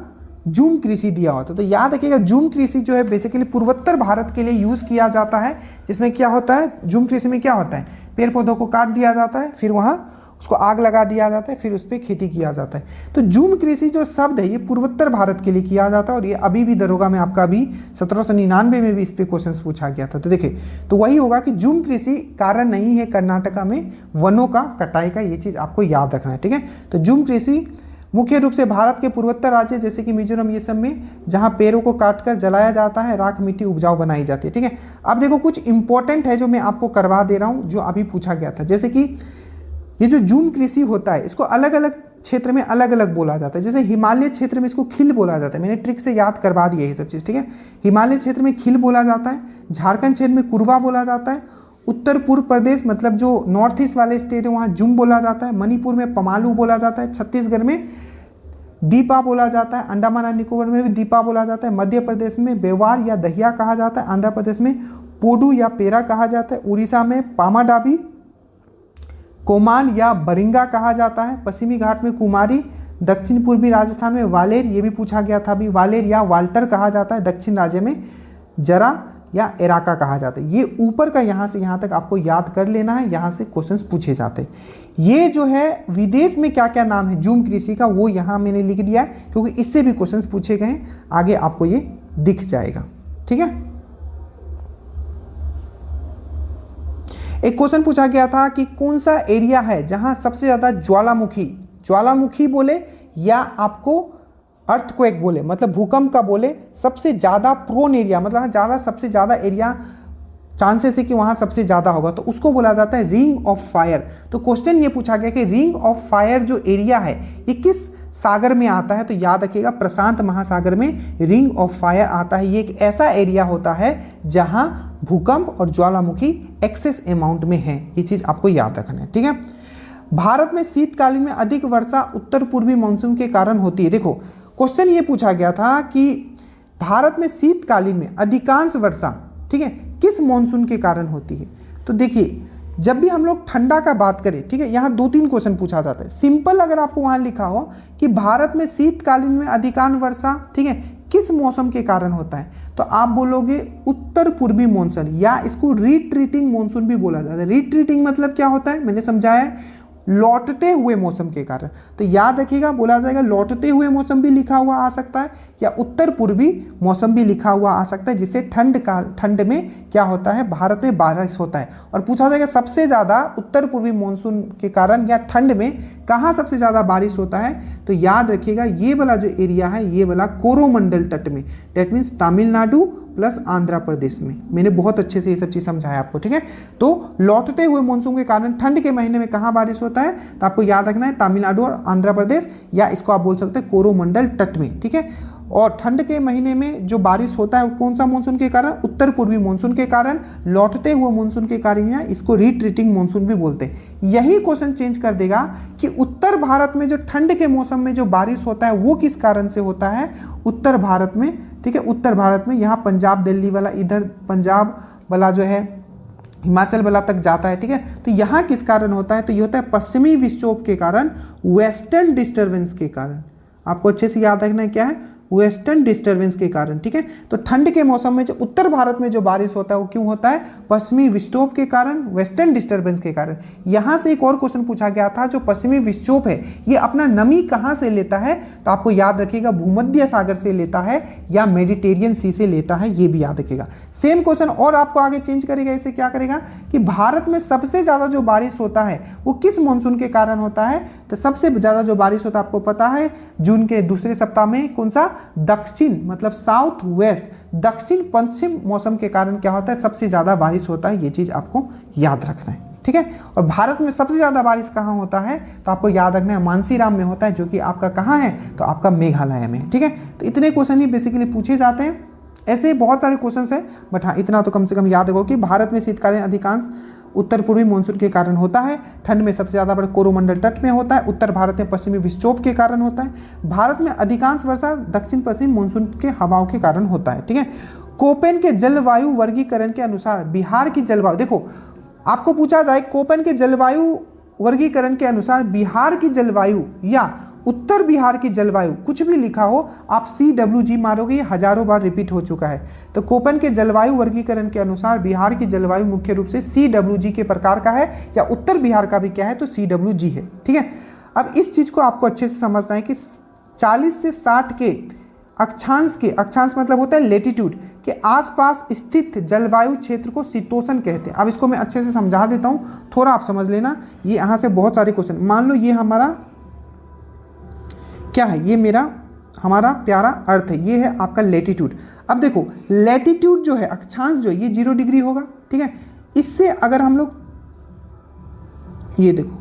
जूम कृषि दिया होता। तो याद रखिएगा, जूम कृषि जो है बेसिकली पूर्वोत्तर भारत के लिए यूज़ किया जाता है, जिसमें क्या होता है, जूम कृषि में क्या होता है, पेड़ पौधों को काट दिया जाता है, फिर वहाँ उसको आग लगा दिया जाता है, फिर उस पर खेती किया जाता है। तो जूम कृषि जो शब्द है ये पूर्वोत्तर भारत के लिए किया जाता है, और ये अभी भी दरोगा में आपका अभी 1799 में भी इस पर क्वेश्चन पूछा गया था। तो देखिए, तो वही होगा कि जूम कृषि कारण नहीं है कर्नाटका में वनों का कटाई का, ये चीज़ आपको याद रखना है, ठीक है। तो जूम कृषि मुख्य रूप से भारत के पूर्वोत्तर राज्य जैसे कि मिजोरम, ये सब में जहाँ पेड़ों को काटकर जलाया जाता है, राख मिट्टी उपजाऊ बनाई जाती है, ठीक है। अब देखो कुछ इंपॉर्टेंट है जो मैं आपको करवा दे रहा हूँ, जो अभी पूछा गया था। जैसे कि ये जो जूम कृषि होता है, इसको अलग अलग क्षेत्र में अलग अलग बोला जाता है। जैसे हिमालय क्षेत्र में इसको खिल बोला जाता है, मैंने ट्रिक से याद करवा दिया ये सब चीज़, ठीक है। हिमालय क्षेत्र में खिल बोला जाता है, झारखंड क्षेत्र में कुरवा बोला जाता है, उत्तर पूर्व प्रदेश मतलब जो नॉर्थ ईस्ट वाले स्टेट है वहाँ जुम बोला जाता है, मणिपुर में पमालू बोला जाता है, छत्तीसगढ़ में दीपा बोला जाता है, अंडमान एंड निकोबार में भी दीपा बोला जाता है, मध्य प्रदेश में बेवार या दहिया कहा जाता है, आंध्र प्रदेश में पोडू या पेरा कहा जाता है, उड़ीसा में पामाडाबी, कोमान या बरिंगा कहा जाता है, पश्चिमी घाट में कुमारी, दक्षिण पूर्वी राजस्थान में वालेर, ये भी पूछा गया था अभी, वालेर या वाल्टर कहा जाता है, दक्षिण राज्य में जरा या एराका कहा जाता है। ये ऊपर का यहाँ से यहाँ तक आपको याद कर लेना है, यहाँ से क्वेश्चंस पूछे जाते हैं। ये जो है विदेश में क्या क्या नाम है जूम कृषि का, वो यहाँ मैंने लिख दिया है, क्योंकि इससे भी क्वेश्चंस पूछे गए हैं, आगे आपको ये दिख जाएगा, ठीक है। एक क्वेश्चन पूछा गया था कि कौन सा एरिया है जहां सबसे ज्यादा ज्वालामुखी बोले या आपको अर्थक्वेक बोले, मतलब भूकंप का बोले, सबसे ज्यादा प्रोन एरिया, मतलब ज्यादा सबसे ज्यादा एरिया चांसेस है कि वहां सबसे ज्यादा होगा, तो उसको बोला जाता है रिंग ऑफ फायर। तो क्वेश्चन ये पूछा गया कि रिंग ऑफ फायर जो एरिया है ये किस सागर में आता है, तो याद रखिएगा प्रशांत महासागर में रिंग ऑफ फायर आता है। ये एक ऐसा एरिया होता है जहां भूकंप और ज्वालामुखी एक्सेस अमाउंट में है, ये चीज आपको याद रखना है, ठीक है। भारत में शीतकालीन में अधिक वर्षा उत्तर पूर्वी मानसून के कारण होती है। देखो क्वेश्चन ये पूछा गया था कि भारत में शीतकालीन में अधिकांश वर्षा, ठीक है, किस मानसून के कारण होती है। तो देखिए जब भी हम लोग ठंडा का बात करें, ठीक है, यहाँ 2-3 क्वेश्चन पूछा जाता है। सिंपल अगर आपको वहां लिखा हो कि भारत में शीतकालीन में अधिकांश वर्षा, ठीक है, किस मौसम के कारण होता है, तो आप बोलोगे उत्तर पूर्वी मानसून, या इसको रिट्रीटिंग मानसून भी बोला जाता है। रिट्रीटिंग मतलब क्या होता है, मैंने समझाया है, लौटते हुए मौसम के कारण। तो याद रखिएगा बोला जाएगा लौटते हुए मौसम भी लिखा हुआ आ सकता है, या उत्तर पूर्वी मौसम भी लिखा हुआ आ सकता है, जिससे ठंड में क्या होता है, भारत में बारिश होता है। और पूछा जाएगा सबसे ज़्यादा उत्तर पूर्वी मानसून के कारण या ठंड में कहाँ सबसे ज़्यादा बारिश होता है, तो याद रखिएगा ये वाला जो एरिया है, ये वाला कोरोमंडल तट में, that means Tamil Nadu plus Andhra Pradesh में। मैंने बहुत अच्छे से ये सब चीज़ समझाया आपको, ठीक है। तो लौटते हुए मानसून के कारण ठंड के महीने में कहाँ बारिश होता है, तो आपको याद रखना है तमिलनाडु और आंध्र प्रदेश, या इसको आप बोल सकते हैं कोरोमंडल तट में, ठीक है। और ठंड के महीने में जो बारिश होता है वो कौन सा मानसून के कारण, उत्तर पूर्वी मानसून के कारण, लौटते हुए मानसून के कारण, या इसको रिट्रीटिंग मानसून भी बोलते हैं। यही क्वेश्चन चेंज कर देगा कि उत्तर भारत में जो ठंड के मौसम में जो बारिश होता है वो किस कारण से होता है, उत्तर भारत में, ठीक है, उत्तर भारत में, यहाँ पंजाब दिल्ली वाला, इधर पंजाब वाला जो है हिमाचल वाला तक जाता है, ठीक है। तो यहाँ किस कारण होता है, तो ये होता है पश्चिमी विक्षोभ के कारण, वेस्टर्न डिस्टर्बेंस के कारण। आपको अच्छे से याद रखना है क्या है, वेस्टर्न डिस्टर्बेंस के कारण, ठीक है। तो ठंड के मौसम में जो उत्तर भारत में जो बारिश होता है वो क्यों होता है? पश्चिमी विक्षोभ के कारण, वेस्टर्न डिस्टर्बेंस के कारण। यहाँ से एक और क्वेश्चन पूछा गया था, जो पश्चिमी विक्षोभ है ये अपना नमी कहाँ से लेता है? तो आपको याद रखिएगा भूमध्य सागर से लेता है या मेडिटेरियन सी से लेता है, ये भी याद रखिएगा। सेम क्वेश्चन और आपको आगे चेंज करेगा, इसे क्या करेगा कि भारत में सबसे ज़्यादा जो बारिश होता है वो किस मानसून के कारण होता है? तो सबसे ज़्यादा जो बारिश होता है आपको पता है जून के दूसरे सप्ताह में, कौन सा? दक्षिण मतलब साउथ वेस्ट, दक्षिण पश्चिम मौसम के कारण क्या होता है? सबसे ज़्यादा बारिश होता है। ये चीज़ आपको याद रखना है, ठीक है। और भारत में सबसे ज़्यादा बारिश कहाँ होता है? तो आपको याद रखना है मानसीराम में होता है, जो कि आपका कहाँ है? तो आपका मेघालय में, ठीक है। तो इतने क्वेश्चन ही बेसिकली पूछे जाते हैं। ऐसे बहुत सारे क्वेश्चन हैं, बट हाँ इतना तो कम से कम याद रखो कि भारत में शीतकालीन अधिकांश उत्तर पूर्वी मानसून के कारण होता है। ठंड में सबसे ज़्यादा बड़ा कोरोमंडल तट में होता है। उत्तर भारत में पश्चिमी विक्षोभ के कारण होता है। भारत में अधिकांश वर्षा दक्षिण पश्चिम मानसून के हवाओं के कारण होता है, ठीक है। कोपेन के जलवायु वर्गीकरण के अनुसार बिहार की जलवायु, देखो आपको पूछा जाए कोपेन के जलवायु वर्गीकरण के अनुसार बिहार की जलवायु या उत्तर बिहार की जलवायु, कुछ भी लिखा हो आप CWG मारोगे, ये हजारों बार रिपीट हो चुका है। तो कोपेन के जलवायु वर्गीकरण के अनुसार बिहार की जलवायु मुख्य रूप से CWG के प्रकार का है, या उत्तर बिहार का भी क्या है? तो CWG है, ठीक है। अब इस चीज़ को आपको अच्छे से समझना है कि 40 से 60 के अक्षांश मतलब होता है लेटीट्यूड के आसपास स्थित जलवायु क्षेत्र को शीतोष्ण कहते हैं। अब इसको मैं अच्छे से समझा देता हूँ, थोड़ा आप समझ लेना। ये यहाँ से बहुत सारे क्वेश्चन, मान लो ये हमारा क्या है? ये हमारा प्यारा अर्थ है, ये है आपका लेटीट्यूड। अब देखो लेटीट्यूड जो है, अक्षांश जो है, ये 0 डिग्री होगा, ठीक है। इससे अगर हम लोग ये देखो,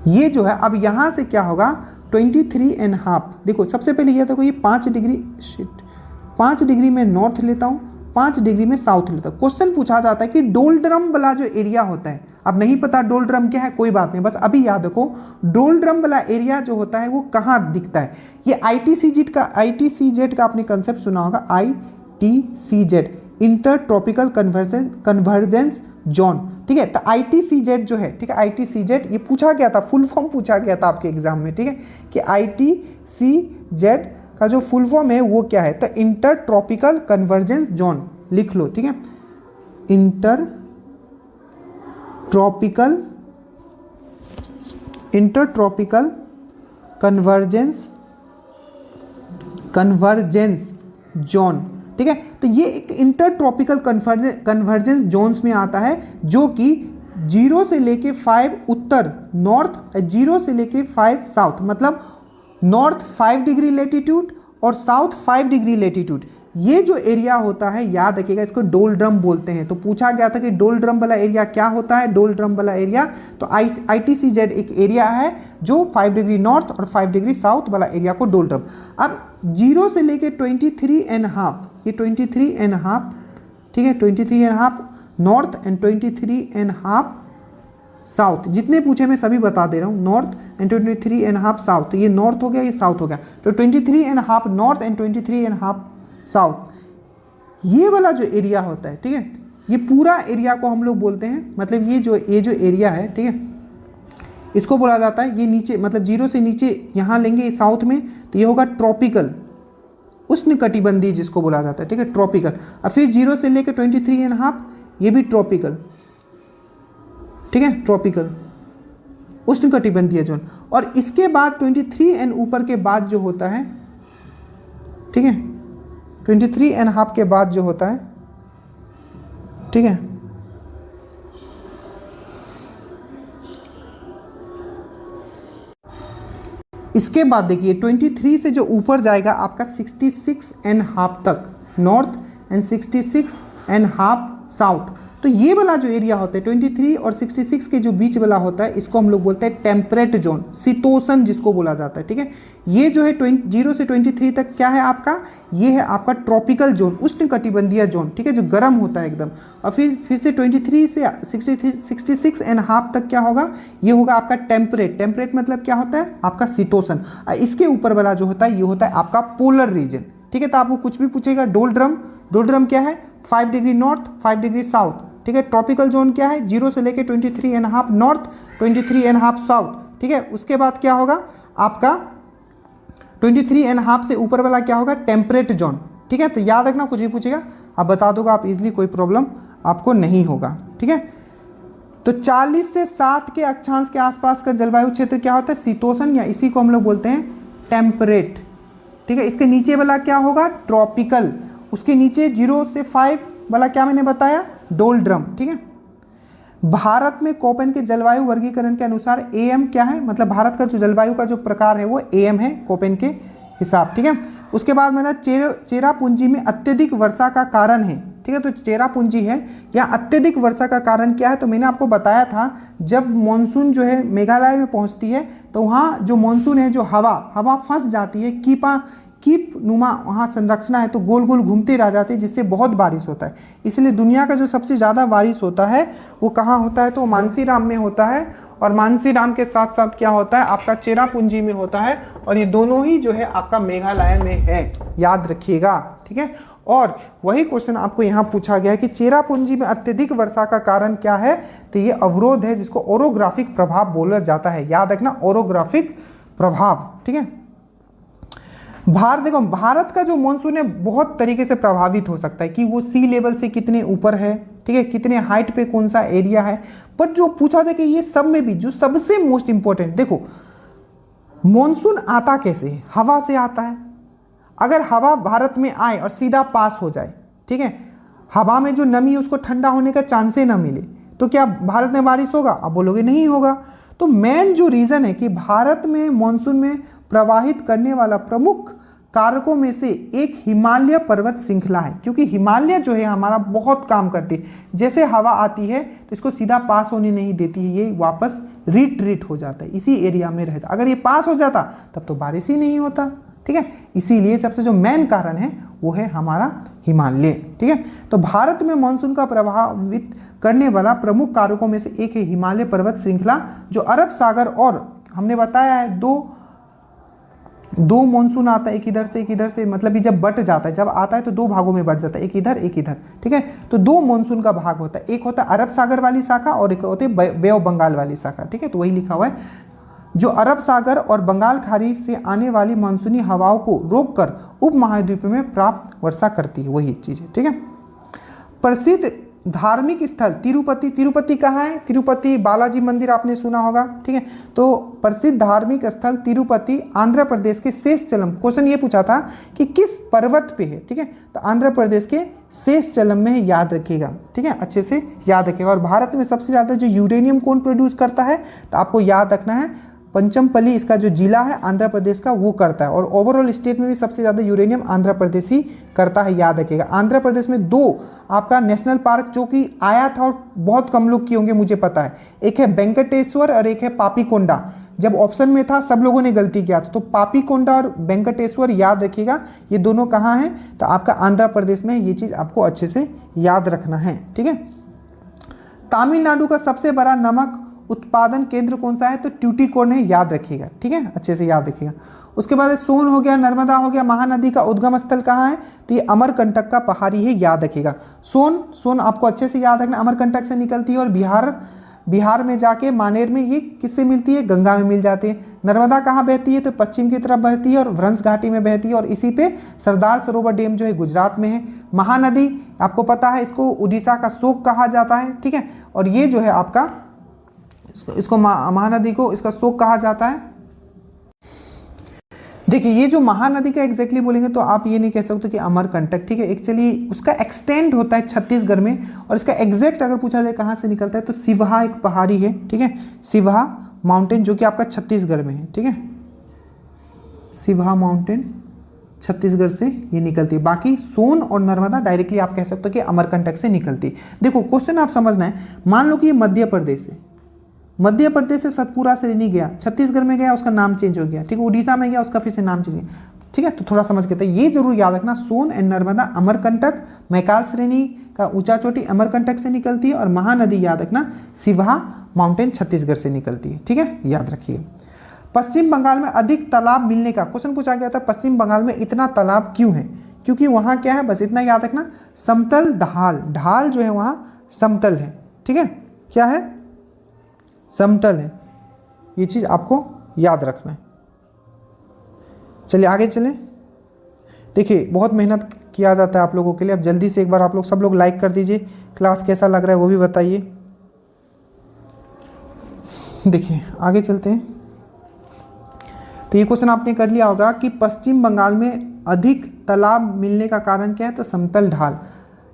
ये जो है अब यहाँ से क्या होगा? 23.5। देखो सबसे पहले ये देखो, ये 5 डिग्री, 5 डिग्री में नॉर्थ लेता हूँ, 5 डिग्री में साउथ लेता हूँ। क्वेश्चन पूछा जाता है कि डोलड्रम वाला जो एरिया होता है, अब नहीं पता डोलड्रम क्या है, कोई बात नहीं, बस अभी याद रखो डोलड्रम वाला एरिया जो होता है वो कहाँ दिखता है? ये ITCZ का आपने कंसेप्ट सुना होगा, ITCZ inter tropical convergence zone, ठीक है। तो ITCZ जो है, ठीक है, ITCZ ये पूछा गया था, फुल फॉर्म पूछा गया था आपके एग्जाम में, ठीक है, कि ITCZ का जो फुल फॉर्म है वो क्या है? तो इंटर ट्रॉपिकल कन्वर्जेंस जोन, लिख लो, ठीक है। इंटर ट्रॉपिकल कन्वर्जेंस जोन, ठीक है। तो ये एक इंटर ट्रॉपिकल कन्वर्जेंस जोन्स में आता है, जो कि 0 से लेके 5 उत्तर नॉर्थ, 0 से लेके 5 साउथ, मतलब नॉर्थ 5 डिग्री लेटीट्यूड और साउथ 5 डिग्री लेटीट्यूड, ये जो एरिया होता है याद रखिएगा इसको डोलड्रम बोलते हैं। तो पूछा गया था कि डोलड्रम वाला एरिया क्या होता है? डोलड्रम वाला एरिया, तो ITCZ एक एरिया है जो 5 डिग्री नॉर्थ और 5 डिग्री साउथ वाला एरिया को डोलड्रम। अब 0 से लेके 23.5, ये 23.5, ठीक है, 23.5 नॉर्थ एंड 23.5 साउथ, जितने पूछे मैं सभी बता दे रहा हूँ, नॉर्थ एंड 23.5 साउथ, ये नॉर्थ हो गया, ये साउथ हो गया, तो 23.5 नॉर्थ एंड 23.5 साउथ, ये वाला जो एरिया होता है, ठीक है, ये पूरा एरिया को हम लोग बोलते हैं, मतलब ये जो एरिया है, ठीक है, इसको बोला जाता है, ये नीचे मतलब 0 से नीचे यहाँ लेंगे साउथ में, तो ये होगा ट्रॉपिकल, उष्णकटिबंधीय जिसको बोला जाता है, ठीक है, ट्रॉपिकल। और फिर 0 से लेकर 23.5 ये भी ट्रॉपिकल, ठीक है, ट्रॉपिकल उष्णकटिबंधीय जोन। और इसके बाद 23 एंड ऊपर के बाद जो होता है, ठीक है, 23.5 के बाद जो होता है, ठीक है, इसके बाद देखिए 23 से जो ऊपर जाएगा आपका 66.5 तक नॉर्थ एंड 66.5 साउथ। तो ये वाला जो एरिया होता है 23 और 66 के जो बीच वाला होता है, इसको हम लोग बोलते हैं टेम्परेट जोन, शीतोष्ण जिसको बोला जाता है, ठीक है। ये जो है 0 से 23 तक क्या है आपका? ये है आपका ट्रॉपिकल जोन, उष्णकटिबंधीय जोन, ठीक है, जो गर्म होता है एकदम। और फिर से 23 से 66.5 तक क्या होगा? ये होगा आपका टेम्परेट। टेम्परेट मतलब क्या होता है? आपका शीतोष्ण। इसके ऊपर वाला जो होता है ये होता है आपका पोलर रीजन, ठीक है। तो आपको कुछ भी पूछेगा, डोलड्रम क्या है? 5 डिग्री नॉर्थ 5 डिग्री साउथ, ठीक है। ट्रॉपिकल जोन क्या है? 0 से लेके 23.5 नॉर्थ 23.5 साउथ, ठीक है। उसके बाद क्या होगा आपका 23.5 से ऊपर वाला क्या होगा, टेम्परेट जोन। ठीक है, तो याद रखना, कुछ भी पूछेगा आप बता दोगे आप इजीली, कोई प्रॉब्लम आपको नहीं होगा। ठीक है, तो 40 से 60 के अक्षांश के आसपास का जलवायु क्षेत्र क्या होता है, शीतोष्ण, या इसी को हम लोग बोलते हैं टेम्परेट। ठीक है, इसके नीचे वाला क्या होगा, ट्रॉपिकल। उसके नीचे 0 से 5 वाला क्या मैंने बताया, डोल्ड्रम। ठीक है, भारत में कोपेन के जलवायु वर्गीकरण के अनुसार एएम क्या है, मतलब भारत का जो जलवायु का जो प्रकार है वो एएम है कोपेन के हिसाब। ठीक है, उसके बाद मैंने चेरापूंजी में अत्यधिक वर्षा का कारण है। ठीक है, तो चेरापूंजी है, यहाँ अत्यधिक वर्षा का कारण क्या है, तो मैंने आपको बताया था जब मॉनसून जो है मेघालय में पहुँचती है तो वहाँ जो मॉनसून है, जो हवा फंस जाती है, कीप नुमा वहाँ संरचना है, तो गोल गोल घूमते रह जाते हैं, जिससे बहुत बारिश होता है। इसलिए दुनिया का जो सबसे ज़्यादा बारिश होता है वो कहाँ होता है, तो मानसीराम में होता है, और मानसीराम के साथ साथ क्या होता है आपका चेरापूंजी में होता है, और ये दोनों ही जो है आपका मेघालय में है, याद रखिएगा। ठीक है, और वही क्वेश्चन आपको यहाँ पूछा गया है कि चेरापूंजी में अत्यधिक वर्षा का कारण क्या है, तो ये अवरोध है, जिसको ओरोग्राफिक प्रभाव बोला जाता है, याद रखना, ओरोग्राफिक प्रभाव। ठीक है, देखो भारत का जो मॉनसून है बहुत तरीके से प्रभावित हो सकता है कि वो सी लेवल से कितने ऊपर है, ठीक है, कितने हाइट पे कौन सा एरिया है। बट जो पूछा जाए कि ये सब में भी जो सबसे मोस्ट इंपॉर्टेंट, देखो मॉनसून आता कैसे है, हवा से आता है। अगर हवा भारत में आए और सीधा पास हो जाए, ठीक है, हवा में जो नमी है उसको ठंडा होने का चांसे ना मिले, तो क्या भारत में बारिश होगा, आप बोलोगे नहीं होगा। तो मेन जो रीजन है कि भारत में मॉनसून में प्रवाहित करने वाला प्रमुख कारकों में से एक हिमालय पर्वत श्रृंखला है, क्योंकि हिमालय जो है हमारा बहुत काम करती है। जैसे हवा आती है तो इसको सीधा पास होने नहीं देती है, ये वापस रिट्रीट हो जाता है, इसी एरिया में रहता। अगर ये पास हो जाता तब तो बारिश ही नहीं होता। ठीक है, इसीलिए सबसे जो मेन कारण है वो है हमारा हिमालय। ठीक है, तो भारत में मानसून का प्रभावित करने वाला प्रमुख कारकों में से एक है हिमालय पर्वत श्रृंखला, जो अरब सागर, और हमने बताया है दो मानसून आता है, एक इधर से, मतलब कि जब बट जाता है, जब आता है तो दो भागों में बट जाता है, एक इधर एक इधर। ठीक है, तो दो मानसून का भाग होता है, एक होता है अरब सागर वाली शाखा और एक होती है बे ऑफ बंगाल वाली शाखा। ठीक है, तो वही लिखा हुआ है, जो अरब सागर और बंगाल खाड़ी से आने वाली मानसूनी हवाओं को रोककर उप महाद्वीप में प्राप्त वर्षा करती है, वही चीज़ है। ठीक है, प्रसिद्ध धार्मिक स्थल तिरुपति कहाँ है, तिरुपति बालाजी मंदिर आपने सुना होगा। ठीक है, तो प्रसिद्ध धार्मिक स्थल तिरुपति आंध्र प्रदेश के शेषचलम, क्वेश्चन ये पूछा था कि किस पर्वत पे है। ठीक है, तो आंध्र प्रदेश के शेषचलम में है, याद रखिएगा। ठीक है, अच्छे से याद रखिएगा। और भारत में सबसे ज़्यादा जो यूरेनियम कौन प्रोड्यूस करता है, तो आपको याद रखना है पंचमपल्ली, इसका जो जिला है आंध्र प्रदेश का, वो करता है। और ओवरऑल स्टेट में भी सबसे ज़्यादा यूरेनियम आंध्र प्रदेश ही करता है, याद रखिएगा। आंध्र प्रदेश में दो आपका नेशनल पार्क जो कि आया था और बहुत कम लोग किए होंगे, मुझे पता है, एक है वेंकटेश्वर और एक है पापीकोंडा। जब ऑप्शन में था सब लोगों ने गलती किया था, तो पापीकोंडा और वेंकटेश्वर याद रखिएगा, ये दोनों कहाँ हैं, तो आपका आंध्र प्रदेश में। ये चीज़ आपको अच्छे से याद रखना है। ठीक है, तमिलनाडु का सबसे बड़ा नमक उत्पादन केंद्र कौन सा है, तो ट्यूटिकोर्न है, याद रखिएगा। ठीक है, अच्छे से याद रखिएगा। उसके बाद सोन हो गया, नर्मदा हो गया, महानदी का उद्गम स्थल कहाँ है, तो ये अमरकंटक का पहाड़ी है, याद रखिएगा। सोन आपको अच्छे से याद रखना, अमरकंटक से निकलती है, और बिहार में जाके मानेर में ये किससे मिलती है, गंगा में मिल जाती है। नर्मदा कहाँ बहती है, तो पश्चिम की तरफ बहती है और व्रंश घाटी में बहती है, और इसी पे सरदार सरोवर डैम जो है गुजरात में है। महानदी आपको पता है, इसको उड़ीसा का शोक कहा जाता है। ठीक है, और ये जो है आपका इसको महानदी को इसका शोक कहा जाता है। देखिए, ये जो महानदी का एग्जैक्टली बोलेंगे तो आप ये नहीं कह सकते कि अमरकंटक। ठीक है, एक्चुअली उसका एक्सटेंड होता है छत्तीसगढ़ में, और इसका एग्जैक्ट अगर पूछा जाए कहाँ से निकलता है, तो सिवहा एक पहाड़ी है। ठीक है, सिवहा माउंटेन जो कि आपका छत्तीसगढ़ में है। ठीक है, सिवहा माउंटेन छत्तीसगढ़ से ये निकलती है। बाकी सोन और नर्मदा डायरेक्टली आप कह सकते हो कि अमरकंटक से निकलती है। देखो क्वेश्चन आप समझना है, मान लो कि ये मध्य प्रदेश है, मध्य प्रदेश से सतपुरा श्रेणी गया, छत्तीसगढ़ में गया, उसका नाम चेंज हो गया। ठीक है, उड़ीसा में गया, उसका फिर से नाम चेंज हो गया। ठीक है, तो थोड़ा समझ के ये जरूर याद रखना, सोन एंड नर्मदा अमरकंटक, मैकाल श्रेणी का ऊंचा चोटी अमरकंटक से निकलती है, और महानदी याद रखना सिवहा माउंटेन छत्तीसगढ़ से निकलती है। ठीक है, याद रखिए। पश्चिम बंगाल में अधिक तालाब मिलने का क्वेश्चन पूछा गया था, पश्चिम बंगाल में इतना तालाब क्यों है, क्योंकि वहाँ क्या है, बस इतना याद रखना, समतल ढाल जो है वहाँ समतल है। ठीक है, क्या है, समतल है, ये चीज़ आपको याद रखना है। चलिए आगे चलें। देखिए बहुत मेहनत किया जाता है आप लोगों के लिए। अब जल्दी से एक बार आप लोग सब लोग लाइक कर दीजिए। क्लास कैसा लग रहा है वो भी बताइए। देखिए आगे चलते हैं। तो ये क्वेश्चन आपने कर लिया होगा कि पश्चिम बंगाल में अधिक तालाब मिलने का कारण क्या है, तो समतल ढाल।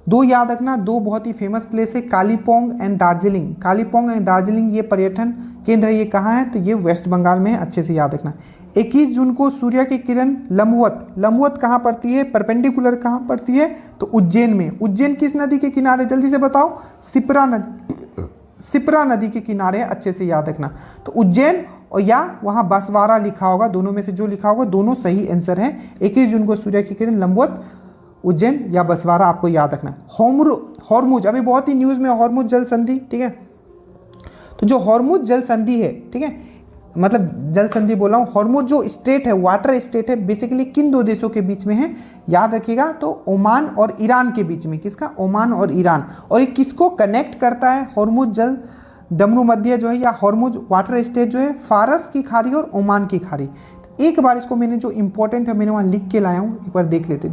दो याद रखना, दो बहुत ही फेमस प्लेस है, कालीपोंग एंड दार्जिलिंग। कालीपोंग एंड दार्जिलिंग ये पर्यटन केंद्र है। ये कहाँ है, तो ये वेस्ट बंगाल में है, अच्छे से याद रखना। 21 जून को सूर्य की किरण लंबवत, लंबवत कहाँ पड़ती है, परपेंडिकुलर कहाँ पड़ती है, तो उज्जैन में। उज्जैन किस नदी के किनारे, जल्दी से बताओ, शिप्रा नदी, शिप्रा नदी के किनारे है, अच्छे से याद रखना। तो उज्जैन और या वहाँ बसवारा लिखा होगा, दोनों में से जो लिखा होगा दोनों सही आंसर है। 21 जून को सूर्य की किरण लंबवत, उज्जैन या बसवारा आपको याद रखना। हॉर्मुज, अभी बहुत ही न्यूज़ में हॉर्मुज जल संधि, ठीक है। तो जो हॉर्मुज जल संधि है, ठीक है, मतलब जल संधि बोला हूँ, हॉर्मुज जो स्टेट है, वाटर स्टेट है, बेसिकली किन दो देशों के बीच में है, याद रखिएगा, तो ओमान और ईरान के बीच में। किसका, ओमान और ईरान। और ये किसको कनेक्ट करता है, हॉर्मुज जल डमरू मध्य जो है या हॉर्मुज वाटर स्टेट जो है, फारस की खाड़ी और ओमान की खाड़ी। तो एक बार इसको मैंने जो इंपॉर्टेंट है मैंने वहाँ लिख के लाया हूँ, एक बार देख लेते।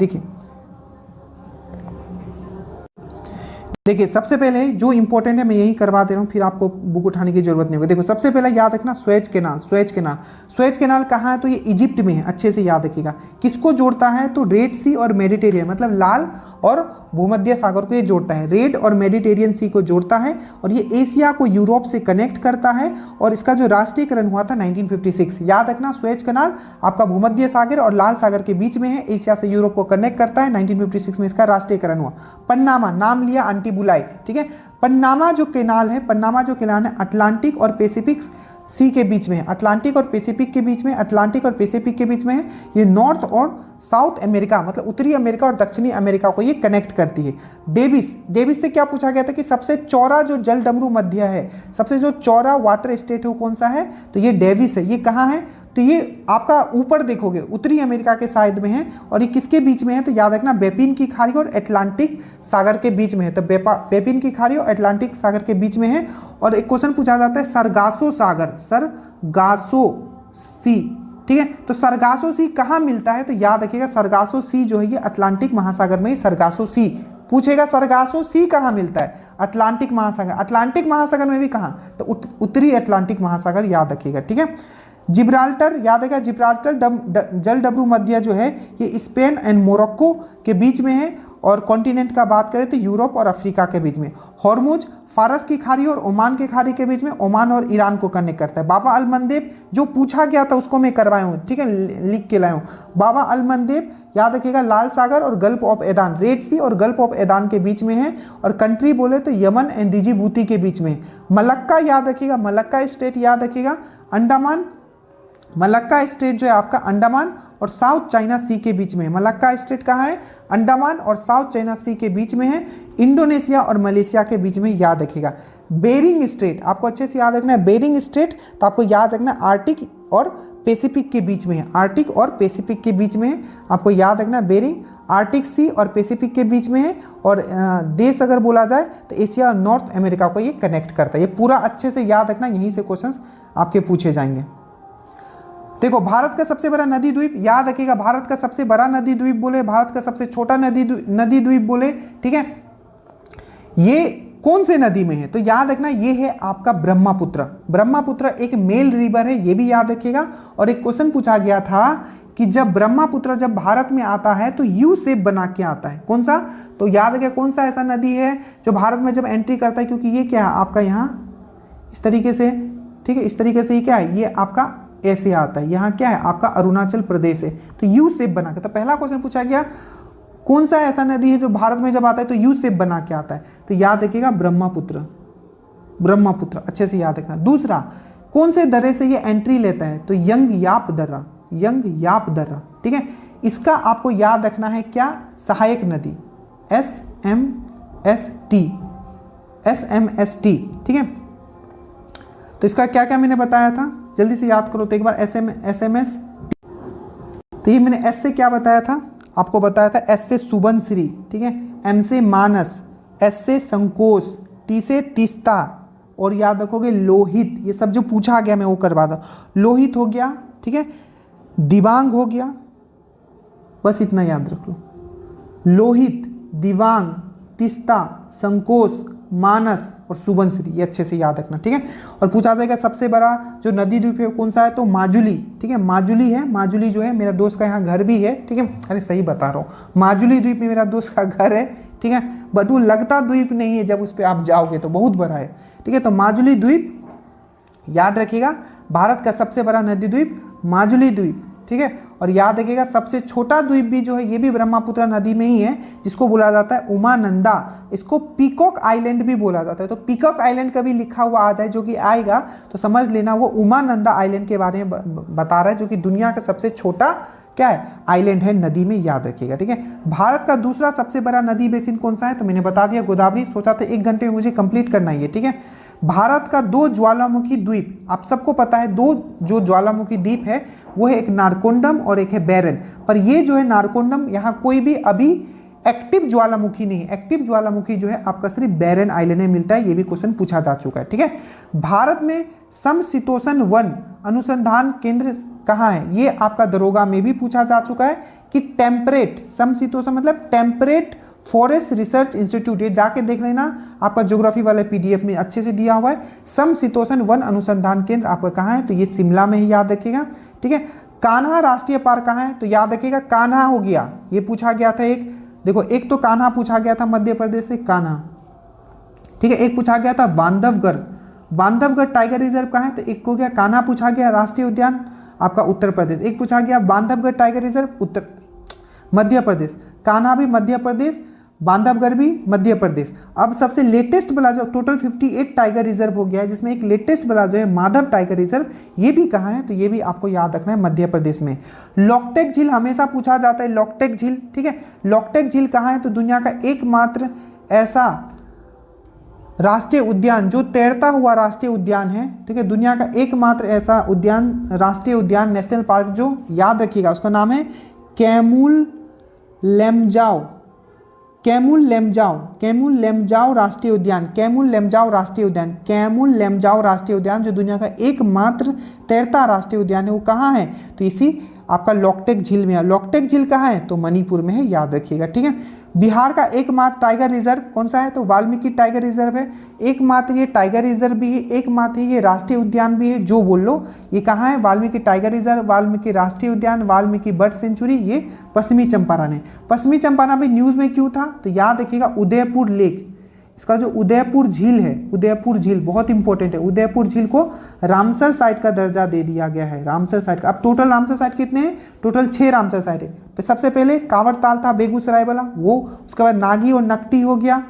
देखिए सबसे पहले जो इंपॉर्टेंट है मैं यही करवा दे रहा हूँ, फिर आपको बुक उठाने की जरूरत नहीं होगी। देखो सबसे पहले याद रखना Suez canal. Suez canal, Suez canal कहाँ है, तो ये इजिप्ट में है, अच्छे से याद रखिएगा। किसको जोड़ता है, तो रेड सी और मेडिटेरियन, मतलब लाल और भूमध्य सागर को ये जोड़ता है, रेड और मेडिटेरियन सी को जोड़ता है। और ये एशिया को यूरोप से कनेक्ट करता है। और इसका जो राष्ट्रीयकरण हुआ था 1956, याद रखना स्वेज कैनाल आपका भूमध्य सागर और लाल सागर के बीच में है, एशिया से यूरोप को कनेक्ट करता है। 1956 में इसका राष्ट्रीयकरण हुआ। पन्नामा, नाम लिया आंटी बुलाई, ठीक है। पन्नामा जो कैनाल है, पन्नामा जो कैनाल है अटलांटिक और पैसिफिक सी के बीच में है, अटलांटिक और पैसिफिक के बीच में, अटलांटिक और पैसिफिक के बीच में है। ये नॉर्थ और साउथ अमेरिका, मतलब उत्तरी अमेरिका और दक्षिणी अमेरिका को ये कनेक्ट करती है। डेविस, डेविस से क्या पूछा गया था कि सबसे चौड़ा जो जल डमरू मध्य है, सबसे जो चौड़ा वाटर स्टेट है वो कौन सा है, तो ये डेविस है। ये कहाँ है, तो ये आपका ऊपर देखोगे उत्तरी अमेरिका के साइड में है। और ये किसके बीच में है, तो याद रखना बेपिन की खाड़ी और अटलांटिक सागर के बीच में है। तो बेपिन की खाड़ी और अटलांटिक सागर के बीच में है। और एक क्वेश्चन पूछा जाता है सरगासो सागर, सरगासो सी, ठीक है। तो सरगासो सी कहाँ मिलता है, तो याद रखिएगा सरगासो सी जो है ये अटलांटिक महासागर में ही सरगासो सी पूछेगा। सरगासो सी कहाँ मिलता है, अटलांटिक महासागर, अटलांटिक महासागर में भी कहाँ, तो उत्तरी अटलांटिक महासागर, याद रखिएगा, ठीक है। जिब्राल्टर, याद रखिएगा जिब्राल्टर जल डमरू मध्य जो है ये स्पेन एंड मोरक्को के बीच में है। और कॉन्टिनेंट का बात करें तो यूरोप और अफ्रीका के बीच में। हॉर्मुज फारस की खाड़ी और ओमान की खाड़ी के बीच में, ओमान और ईरान को कनेक्ट करता है। बाबा अल मंदेब जो पूछा गया था उसको मैं करवाया हूँ, ठीक है, लिख के लाया हूँ। बाबा अल मंदेब याद रखिएगा लाल सागर और गल्फ ऑफ एदान, रेड सी और गल्फ ऑफ एदान के बीच में है। और कंट्री बोले तो यमन एंड डिजिबूती के बीच में। मलक्का याद रखिएगा, मलक्का स्टेट याद रखिएगा, अंडमान, मलक्का स्टेट जो है आपका अंडमान और साउथ चाइना सी के बीच में है। मलक्का स्टेट कहाँ है, अंडमान और साउथ चाइना सी के बीच में है। इंडोनेशिया और मलेशिया के बीच में, याद रखिएगा। बेरिंग स्ट्रेट आपको अच्छे से याद रखना है, बेरिंग स्ट्रेट तो आपको याद रखना है आर्टिक और पैसिफिक के बीच में है, आर्टिक और पैसिफिक के बीच में है, आपको याद रखना है। बेरिंग आर्टिक सी और पैसिफिक के बीच में है। और देश अगर बोला जाए तो एशिया और नॉर्थ अमेरिका को ये कनेक्ट करता है। ये पूरा अच्छे से याद रखना, यहीं से क्वेश्चंस आपके पूछे जाएंगे। देखो भारत का सबसे बड़ा नदी द्वीप, याद रखिएगा भारत का सबसे बड़ा नदी द्वीप बोले, भारत का सबसे छोटा नदी द्वीप बोले, ठीक है। ये कौन से नदी में है, तो याद रखना ये है आपका ब्रह्मपुत्र। ब्रह्मपुत्र एक मेल रिवर है, ये भी याद रखिएगा। और एक क्वेश्चन पूछा गया था कि जब ब्रह्मपुत्र जब भारत में आता है तो यू शेप बना के आता है, कौन सा, तो याद रखिएगा कौन सा ऐसा नदी है जो भारत में जब एंट्री करता है, क्योंकि ये क्या है आपका यहाँ इस तरीके से, ठीक है, इस तरीके से ये क्या है, ये आपका ऐसे आता है, यहाँ क्या है आपका अरुणाचल प्रदेश है, तो यू शेप बना के। तो पहला क्वेश्चन पूछा गया कौन सा ऐसा नदी है जो भारत में जब आता है तो यू शेप बना के आता है, तो याद रखिएगा ब्रह्मपुत्र, ब्रह्मपुत्र अच्छे से याद रखना। दूसरा कौन से दर्रे से ये एंट्री लेता है, तो यंग याप दर्रा, यंग याप दर्रा, ठीक है। इसका आपको याद रखना है क्या, सहायक नदी SMST, ठीक है। तो इसका क्या क्या मैंने बताया था, जल्दी से याद करो तो एक बार SMS। तो ये मैंने S से क्या बताया था, आपको बताया था S से सुबनसिरी, ठीक है, M से मानस, S से संकोच, T से तीस्ता, और याद रखोगे लोहित। ये सब जो पूछा गया मैं वो करवा दूँ। लोहित हो गया, ठीक है, दिबांग हो गया, बस इतना याद रख लो। लोहित, दिवांग, तिस्ता, संकोश, मानस और सुबनसिरी, ये अच्छे से याद रखना, ठीक है। और पूछा जाएगा सबसे बड़ा जो नदी द्वीप है कौन सा है, तो माजुली, ठीक है, माजुली है। माजुली जो है मेरा दोस्त का यहाँ घर भी है, ठीक है, अरे सही बता रहा हूँ, माजुली द्वीप में मेरा दोस्त का घर है, ठीक है, बट वो लगता द्वीप नहीं है, जब उस पर आप जाओगे तो बहुत बड़ा है, ठीक है। तो माजुली द्वीप याद रखिएगा, भारत का सबसे बड़ा नदी द्वीप माजुली द्वीप, ठीक है। और याद रखिएगा सबसे छोटा द्वीप भी जो है ये भी ब्रह्मपुत्र नदी में ही है, जिसको बोला जाता है उमानंदा। इसको पीकॉक आइलैंड भी बोला जाता है। तो पीकॉक आइलैंड कभी लिखा हुआ आ जाए जो कि आएगा तो समझ लेना वो उमानंदा आइलैंड के बारे में बता रहा है, जो कि दुनिया का सबसे छोटा क्या है, आइलैंड है नदी में, याद रखिएगा, ठीक है। भारत का दूसरा सबसे बड़ा नदी बेसिन कौन सा है, तो मैंने बता दिया गोदावरी। सोचा था 1 घंटे में मुझे कंप्लीट करना ही है, ठीक है। भारत का 2 ज्वालामुखी द्वीप, आप सबको पता है 2 जो ज्वालामुखी द्वीप है वो है एक नारकोंडम और एक है बैरन। पर ये जो है नारकोंडम, यहाँ कोई भी अभी एक्टिव ज्वालामुखी नहीं है। एक्टिव ज्वालामुखी जो है आपका सिर्फ बैरन आइलैंड में मिलता है, ये भी क्वेश्चन पूछा जा चुका है, ठीक है। भारत में समशीतोष्ण वन अनुसंधान केंद्र कहाँ है, ये आपका दरोगा में भी पूछा जा चुका है कि टेम्परेट, समशीतोष्ण मतलब टेम्परेट फॉरेस्ट रिसर्च इंस्टीट्यूट, ये जाके देख लेना, आपका ज्योग्राफी वाले पीडीएफ में अच्छे से दिया हुआ है। समशीतोष्ण वन अनुसंधान केंद्र आपका कहाँ है, तो ये शिमला में ही, याद रखिएगा, ठीक है। कान्हा राष्ट्रीय पार्क कहाँ है, तो याद रखिएगा कान्हा हो गया, ये पूछा गया था एक, देखो एक तो कान्हा पूछा गया था मध्य प्रदेश से कान्हा, ठीक है। एक पूछा गया था बांधवगढ़, बांधवगढ़ टाइगर रिजर्व कहाँ है, तो एक हो गया कान्हा पूछा गया राष्ट्रीय उद्यान आपका उत्तर प्रदेश। एक पूछा गया बांधवगढ़ टाइगर रिजर्व उत्तर मध्य प्रदेश, कान्हा भी मध्य प्रदेश, बांधवगढ़ भी मध्य प्रदेश। अब सबसे लेटेस्ट वाला जो टोटल 58 टाइगर रिजर्व हो गया है, जिसमें एक लेटेस्ट वाला जो है माधव टाइगर रिजर्व, ये भी कहाँ है, तो ये भी आपको याद रखना है मध्य प्रदेश में। लॉकटेक झील हमेशा पूछा जाता है, लॉकटेक झील, ठीक है। लॉकटेक झील कहाँ है, तो दुनिया का एकमात्र ऐसा राष्ट्रीय उद्यान जो तैरता हुआ राष्ट्रीय उद्यान है, ठीक है, दुनिया का एकमात्र ऐसा उद्यान, राष्ट्रीय उद्यान, नेशनल पार्क जो, याद रखिएगा, उसका नाम है कैमूल लेमजाओ, कैमूल लेमजाओ, कैमूल लेमजाओ राष्ट्रीय उद्यान, कैमूल लेमजाओ राष्ट्रीय उद्यान, कैमूल लेमजाओ राष्ट्रीय उद्यान जो दुनिया का एकमात्र तैरता राष्ट्रीय उद्यान है, वो कहाँ है, तो इसी आपका लॉकटेक झील में है। लॉकटेक झील कहाँ है, तो मणिपुर में है, याद रखिएगा, ठीक है। बिहार का एकमात्र टाइगर रिजर्व कौन सा है, तो वाल्मीकि टाइगर रिजर्व है। एकमात्र ये टाइगर रिजर्व भी है, एकमात्र ये राष्ट्रीय उद्यान भी है, जो बोल लो, ये कहाँ है, वाल्मीकि टाइगर रिजर्व, वाल्मीकि राष्ट्रीय उद्यान, वाल्मीकि बर्ड सेंचुरी, ये पश्चिमी चंपारण है। पश्चिमी चंपारण भी न्यूज़ में क्यों था, तो याद रखिएगा उदयपुर लेक, इसका जो उदयपुर झील है, उदयपुर झील बहुत इंपॉर्टेंट है, उदयपुर झील को रामसर साइट का दर्जा दे दिया गया है, रामसर साइट का। अब टोटल रामसर साइट कितने हैं, टोटल 6 रामसर साइट है। तो सबसे पहले कांवरताल था बेगूसराय वाला वो, उसके बाद नागी और नकटी हो गया,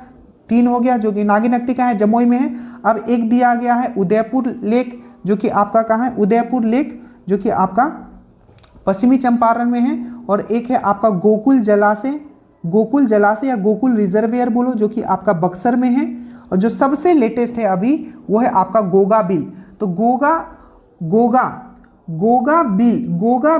3 हो गया, जो कि नागी नकटी कहाँ है, जमुई में है। अब एक दिया गया है उदयपुर लेक, जो कि आपका कहाँ है, उदयपुर लेक जो कि आपका पश्चिमी चंपारण में है। और एक है आपका गोकुल जलाशय, गोकुल जलाशय या गोकुल रिजर्वियर बोलो, जो कि आपका बक्सर में है। और जो सबसे लेटेस्ट है अभी वो है आपका गोगा बिल। तो गोगा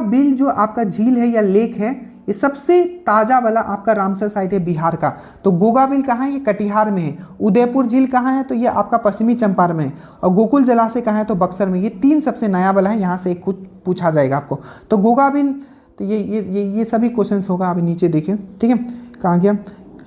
बिल जो आपका झील है या लेक है, ये सबसे ताज़ा वाला आपका रामसर साइट है बिहार का। तो गोगा बिल कहाँ है, ये कटिहार में है। उदयपुर झील कहाँ है, तो ये आपका पश्चिमी चंपारण में है। और गोकुल जलाशय कहाँ है, तो बक्सर में। ये 3 सबसे नया वाला है, यहाँ से एक कुछ पूछा जाएगा आपको। तो गोगा बिल, तो ये सभी क्वेश्चंस होगा, अभी नीचे देखिए, ठीक है, कहाँ गया,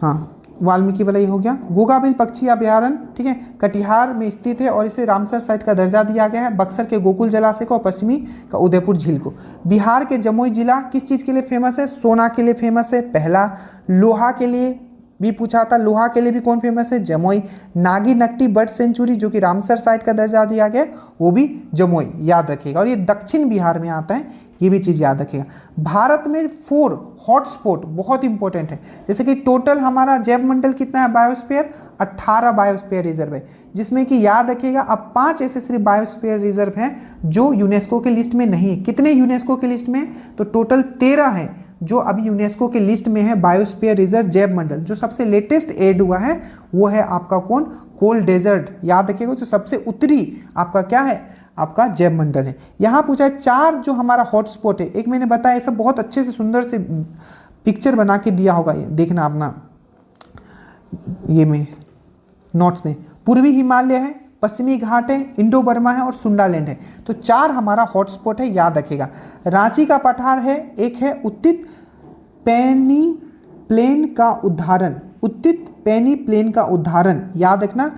हाँ वाल्मीकि वाला ही हो गया। गोगा बिल पक्षी अभ्यारण्य, ठीक है, कटिहार में स्थित है और इसे रामसर साइट का दर्जा दिया गया है, बक्सर के गोकुल जलाशय को और पश्चिमी का उदयपुर झील को। बिहार के जमुई जिला किस चीज़ के लिए फेमस है, सोना के लिए फेमस है पहला। लोहा के लिए भी पूछा था, लोहा के लिए भी कौन फेमस है, जमुई। नागी नकटी बर्ड सेंचुरी जो कि रामसर साइट का दर्जा दिया गया, वो भी जमुई, याद रखिएगा। और ये दक्षिण बिहार में आता है, ये भी चीज़ याद रखिएगा। भारत में 4 हॉटस्पॉट बहुत इंपॉर्टेंट है, जैसे कि टोटल हमारा जैव मंडल कितना है, बायोस्फीयर 18 बायोस्फीयर रिजर्व है, जिसमें कि याद रखिएगा अब 5 ऐसे सिर्फ बायोस्फीयर रिजर्व हैं जो यूनेस्को के लिस्ट में नहीं है। कितने यूनेस्को के लिस्ट में, तो टोटल 13 है जो अभी यूनेस्को के लिस्ट में है बायोस्फीयर रिजर्व जैव मंडल। जो सबसे लेटेस्ट ऐड हुआ है वो है आपका कौन, कोल्ड डेजर्ट, याद रखिएगा, जो सबसे उत्तरी आपका क्या है, आपका जैव मंडल है। यहाँ पूछा है 4 जो हमारा हॉटस्पॉट है, एक मैंने बताया सब बहुत अच्छे से सुंदर से पिक्चर बना के दिया होगा, ये देखना अपना ये में नोट्स में। पूर्वी हिमालय है, पश्चिमी घाट है, इंडो बर्मा है और सुंडालैंड है। तो 4 हमारा हॉटस्पॉट है, याद रखिएगा। रांची का पठार है, एक है उत्तित पेनी प्लेन का उदाहरण, उत्तित पेनी प्लेन का उदाहरण याद रखना।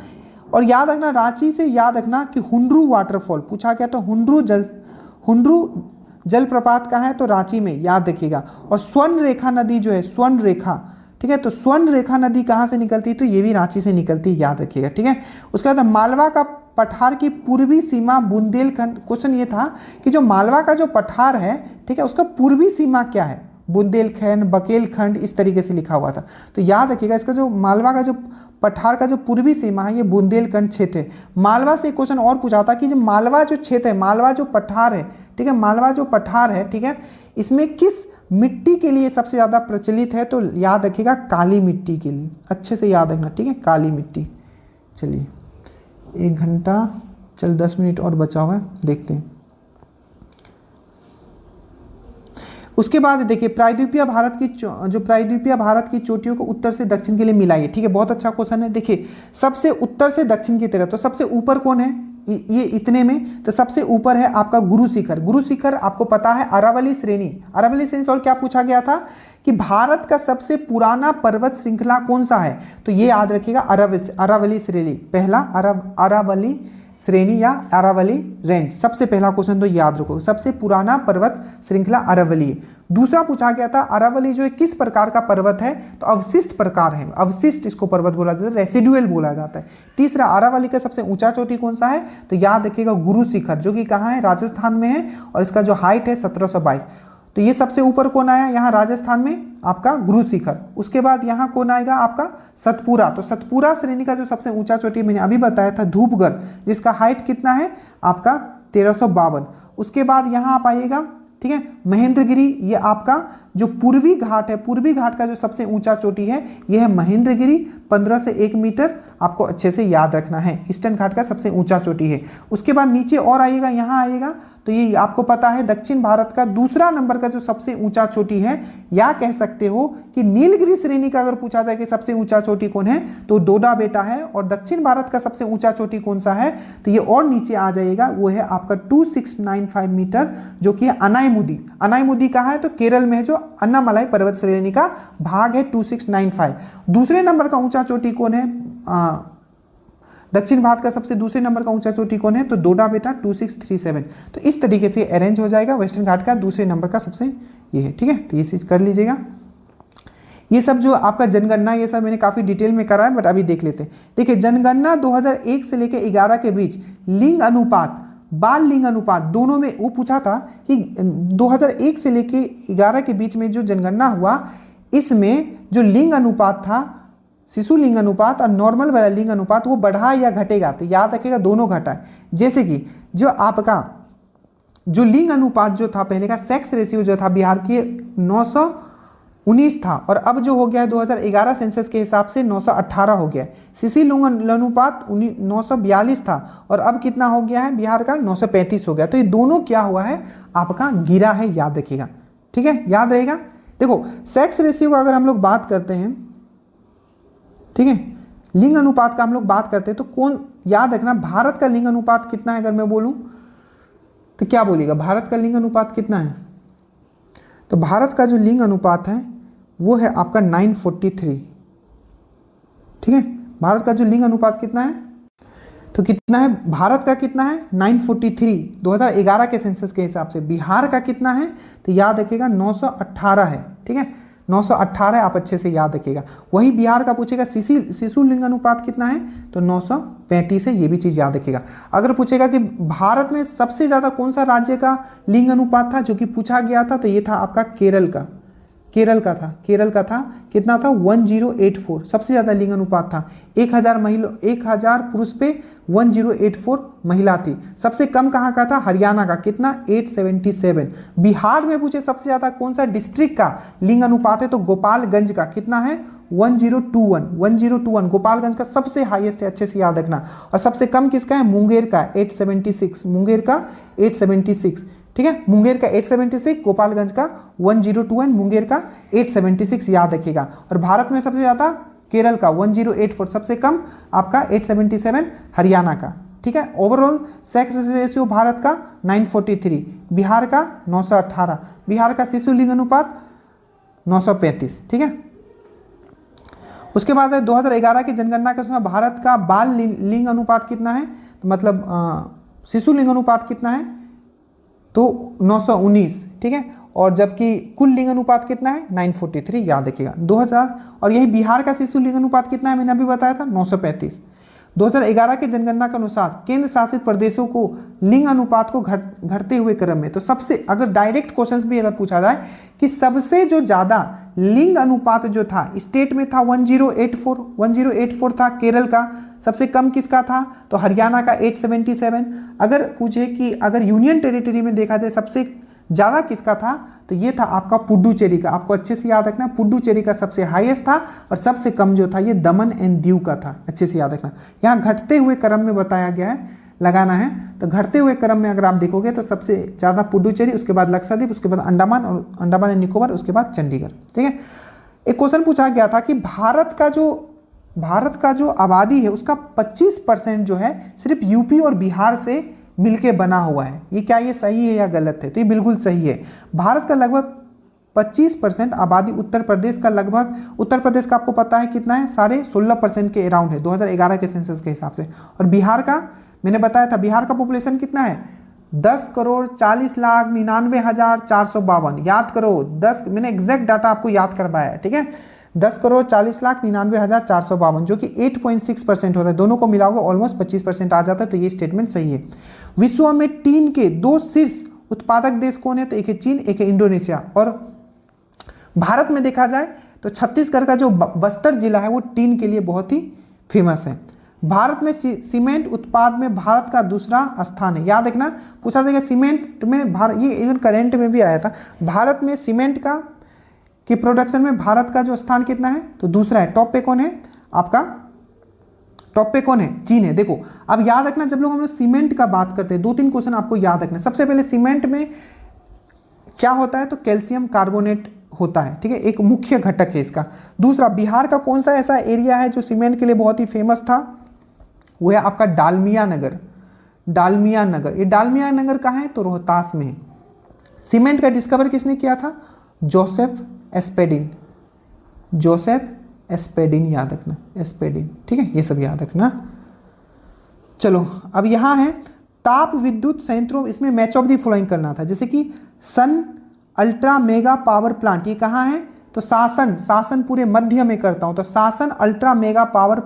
और याद रखना रांची से याद रखना कि हुंड्रू वाटरफॉल पूछा गया, तो हुंड्रू जलप्रपात कहाँ है, तो रांची में, याद रखिएगा। और स्वर्ण रेखा नदी जो है, स्वर्ण रेखा, ठीक है, तो स्वर्ण रेखा नदी कहाँ से निकलती है, तो ये भी रांची से निकलती है, याद रखिएगा, ठीक है। उसके बाद मालवा का पठार की पूर्वी सीमा बुंदेलखंड। क्वेश्चन ये था कि जो मालवा का जो पठार है, ठीक है, उसका पूर्वी सीमा क्या है, बुंदेलखंड, बकेलखंड, इस तरीके से लिखा हुआ था। तो याद रखिएगा इसका जो मालवा का जो पठार का जो पूर्वी सीमा है, ये बुंदेलखंड क्षेत्र है। मालवा से क्वेश्चन और पूछा था कि जो मालवा जो क्षेत्र है, मालवा जो पठार है, ठीक है, मालवा जो पठार है, ठीक है, इसमें किस मिट्टी के लिए सबसे ज़्यादा प्रचलित है, तो याद रखिएगा काली मिट्टी के लिए, अच्छे से याद रखना, ठीक है, काली मिट्टी। चलिए 1 घंटा, चल 10 मिनट और बचा हुआ है, देखते हैं। उसके बाद देखिए प्रायद्वीपीय भारत की जो प्रायद्वीपीय भारत की चोटियों को उत्तर से दक्षिण के लिए मिलाइए, ठीक है, बहुत अच्छा क्वेश्चन है। देखिए सबसे उत्तर से दक्षिण की तरफ, तो सबसे ऊपर कौन है, ये इतने में, तो सबसे ऊपर है आपका गुरु शिखर। गुरु शिखर आपको पता है अरावली श्रेणी, अरावली श्रेणी से और क्या पूछा गया था कि भारत का सबसे पुराना पर्वत श्रृंखला कौन सा है, तो ये याद रखिएगा अरावली श्रेणी, पहला अरावली श्रेणी या अरावली रेंज, सबसे पहला क्वेश्चन तो याद रखो, सबसे पुराना पर्वत श्रृंखला अरावली है। दूसरा पूछा गया था अरावली जो है किस प्रकार का पर्वत है, तो अवशिष्ट प्रकार है, अवशिष्ट इसको पर्वत बोला जाता है, रेसिडुअल बोला जाता है। तीसरा अरावली का सबसे ऊंचा चोटी कौन सा है, तो याद रखिएगा गुरु शिखर, जो कि कहाँ है, राजस्थान में है, और इसका जो हाइट है 1722। तो ये सबसे ऊपर कौन आया, यहाँ राजस्थान में आपका गुरु शिखर। उसके बाद यहाँ कौन आएगा आपका सतपुरा, तो सतपुरा श्रेणी का जो सबसे ऊंचा चोटी मैंने अभी बताया था धूपगढ़, जिसका हाइट कितना है आपका 1352। उसके बाद यहाँ आप आइएगा, ठीक है, महेंद्रगिरी, ये आपका जो पूर्वी घाट है, पूर्वी घाट का जो सबसे ऊंचा चोटी है यह है महेंद्रगिरी, 15 से 1 मीटर, आपको अच्छे से याद रखना है, ईस्टर्न घाट का सबसे ऊंचा चोटी है। उसके बाद नीचे और आइएगा, यहाँ आइएगा, तो ये आपको पता है दक्षिण भारत का दूसरा नंबर का जो सबसे ऊंचा चोटी है, या कह सकते हो कि नीलगिरी श्रेणी का अगर पूछा जाए कि सबसे ऊंचा चोटी कौन है, तो डोडा बेटा है। और दक्षिण भारत का सबसे ऊंचा चोटी कौन सा है, तो ये और नीचे आ जाएगा, वो है आपका 2695 मीटर, जो कि अनायमुदी। अनायमुदी कहाँ है, तो केरल में है, जो अन्नामलाई पर्वत श्रेणी का भाग है 2695। दूसरे नंबर का ऊंचा चोटी कौन है, दक्षिण भारत का सबसे दूसरे नंबर का ऊंचा चोटी कौन है, तो डोडा बेटा 2637। तो इस तरीके से अरेंज हो जाएगा, वेस्टर्न घाट का दूसरे नंबर का सबसे ये है, ठीक है, तो ये चीज कर लीजिएगा। ये सब जो आपका जनगणना, ये सब मैंने काफी डिटेल में करा है, बट अभी देख लेते हैं। देखिए जनगणना 2001 से लेकर 11 के बीच लिंग अनुपात, बाल लिंग अनुपात दोनों में, वो पूछा था कि 2001 से लेकर 11 के बीच में जो जनगणना हुआ, इसमें जो लिंग अनुपात था, शिशु लिंग अनुपात और नॉर्मल वाला लिंग अनुपात, वो बढ़ा या घटेगा, तो याद रखिएगा दोनों घटा है। जैसे कि जो आपका जो लिंग अनुपात जो था पहले का, सेक्स रेशियो जो था बिहार के 919 था, और अब जो हो गया है 2011 सेंसस के हिसाब से 918 हो गया है। शिशु लिंग अनुपात 942 था, और अब कितना हो गया है बिहार का, 935 हो गया। तो ये दोनों क्या हुआ है आपका, गिरा है, याद रखिएगा, ठीक है, याद रहेगा। देखो सेक्स रेशियो का अगर हम लोग बात करते हैं, ठीक है, लिंग अनुपात का हम लोग बात करते हैं, तो कौन, याद रखना भारत का लिंग अनुपात कितना है, अगर मैं बोलूं तो क्या बोलिएगा, भारत का लिंग अनुपात कितना है, तो भारत का जो लिंग अनुपात है वो है आपका 943, ठीक है, भारत का जो लिंग अनुपात कितना है, तो कितना है भारत का, कितना है 943 2011 के सेंसस के हिसाब से। बिहार का कितना है, तो याद रखिएगा 918 है, ठीक है, 918 आप अच्छे से याद रखिएगा। वही बिहार का पूछेगा शिशु लिंग अनुपात कितना है, तो 935 है, ये भी चीज़ याद रखिएगा। अगर पूछेगा कि भारत में सबसे ज़्यादा कौन सा राज्य का लिंग अनुपात था, जो कि पूछा गया था, तो ये था आपका केरल का, केरल का था कितना था 1084, सबसे ज़्यादा लिंग अनुपात था। 1000 पुरुष पे 1084 महिला थी। सबसे कम कहाँ का था, हरियाणा का, कितना 877। बिहार में पूछे सबसे ज़्यादा कौन सा डिस्ट्रिक्ट का लिंग अनुपात है, तो गोपालगंज का कितना है 1021 गोपालगंज का सबसे हाईएस्ट है, अच्छे से याद रखना। और सबसे कम किसका है, मुंगेर का 876, मुंगेर का 876, ठीक है, मुंगेर का 876, गोपालगंज का 1021, मुंगेर का 876 याद रखिएगा। और भारत में सबसे ज़्यादा केरल का 1084, सबसे कम आपका 877 हरियाणा का, ठीक है। ओवरऑल सेक्स रेशियो भारत का 943, बिहार का 918, बिहार का शिशु लिंग अनुपात 935, ठीक है। उसके बाद है 2011 की जनगणना के अनुसार भारत का बाल लिंग अनुपात कितना है, तो मतलब शिशु लिंग अनुपात कितना है, तो 919, ठीक है। और जबकि कुल लिंग अनुपात कितना है 943, याद रखिएगा 2000। और यही बिहार का शिशु लिंग अनुपात कितना है, मैंने अभी बताया था 935। 2011 की जनगणना के अनुसार केंद्र शासित प्रदेशों को लिंग अनुपात को घटते हुए क्रम में, तो सबसे अगर डायरेक्ट क्वेश्चंस भी अगर पूछा जाए कि सबसे जो ज़्यादा लिंग अनुपात जो था स्टेट में था 1084 था केरल का, सबसे कम किसका था, तो हरियाणा का 877। अगर पूछे कि अगर यूनियन टेरिटरी में देखा जाए सबसे ज़्यादा किसका था, तो ये था आपका पुडुचेरी का। आपको अच्छे से याद रखना, पुडुचेरी का सबसे हाईएस्ट था और सबसे कम जो था ये दमन एंड दीव का था, अच्छे से याद रखना। यहाँ घटते हुए क्रम में बताया गया है, लगाना है। तो घटते हुए क्रम में अगर आप देखोगे तो सबसे ज़्यादा पुडुचेरी, उसके बाद लक्षद्वीप, उसके बाद अंडमान और अंडमान एंड निकोबार, उसके बाद चंडीगढ़, ठीक है। एक क्वेश्चन पूछा गया था कि भारत का जो आबादी है उसका 25% जो है सिर्फ यूपी और बिहार से मिलके बना हुआ है, ये क्या ये सही है या गलत है, तो ये बिल्कुल सही है। भारत का लगभग 25% आबादी उत्तर प्रदेश का लगभग, उत्तर प्रदेश का आपको पता है कितना है, 16.5% के अराउंड है 2011 के सेंसस के हिसाब से। और बिहार का मैंने बताया था, बिहार का पॉपुलेशन कितना है 10,40,99,452, याद करो 10, मैंने एग्जैक्ट डाटा आपको याद करवाया है, ठीक है। 10,40,99,452 जो कि 8.6% होता है, दोनों को मिलाओगे ऑलमोस्ट 25% आ जाता है, तो ये स्टेटमेंट सही है। विश्व में टीन के 2 शीर्ष उत्पादक देश कौन है, तो एक है चीन, एक है इंडोनेशिया। और भारत में देखा जाए तो छत्तीसगढ़ का जो बस्तर जिला है वो टीन के लिए बहुत ही फेमस है। भारत में सीमेंट उत्पाद में भारत का दूसरा स्थान है, याद रखना, पूछा जाएगा सीमेंट में भारत, ये इवन करेंट में भी आया था, भारत में सीमेंट का कि प्रोडक्शन में भारत का जो स्थान कितना है, तो दूसरा है। टॉप पे कौन है आपका, टॉप पे कौन है, चीन है। देखो अब याद रखना, जब लोग हम लोग सीमेंट का बात करते हैं 2-3 क्वेश्चन आपको याद रखना। सबसे पहले सीमेंट में क्या होता है, तो कैल्शियम कार्बोनेट होता है, ठीक है, एक मुख्य घटक है इसका। दूसरा, बिहार का कौन सा ऐसा एरिया है जो सीमेंट के लिए बहुत ही फेमस था, वो है आपका डालमिया नगर। डालमिया नगर, ये डालमिया नगर कहाँ है, तो रोहतास में है। सीमेंट का डिस्कवर किसने किया था, जोसेफ एस्पेडिन, जोसेफ एस्पेडिन, याद रखना एस्पेडिन, ठीक है, ये सब याद रखना। चलो अब यहाँ है ताप विद्युत संयंत्रों, इसमें मैच ऑफ द फॉलोइंग करना था, जैसे कि सन अल्ट्रा मेगा पावर प्लांट, ये कहाँ है, तो शासन पूरे मध्य में करता हूँ, तो शासन अल्ट्रा मेगा पावर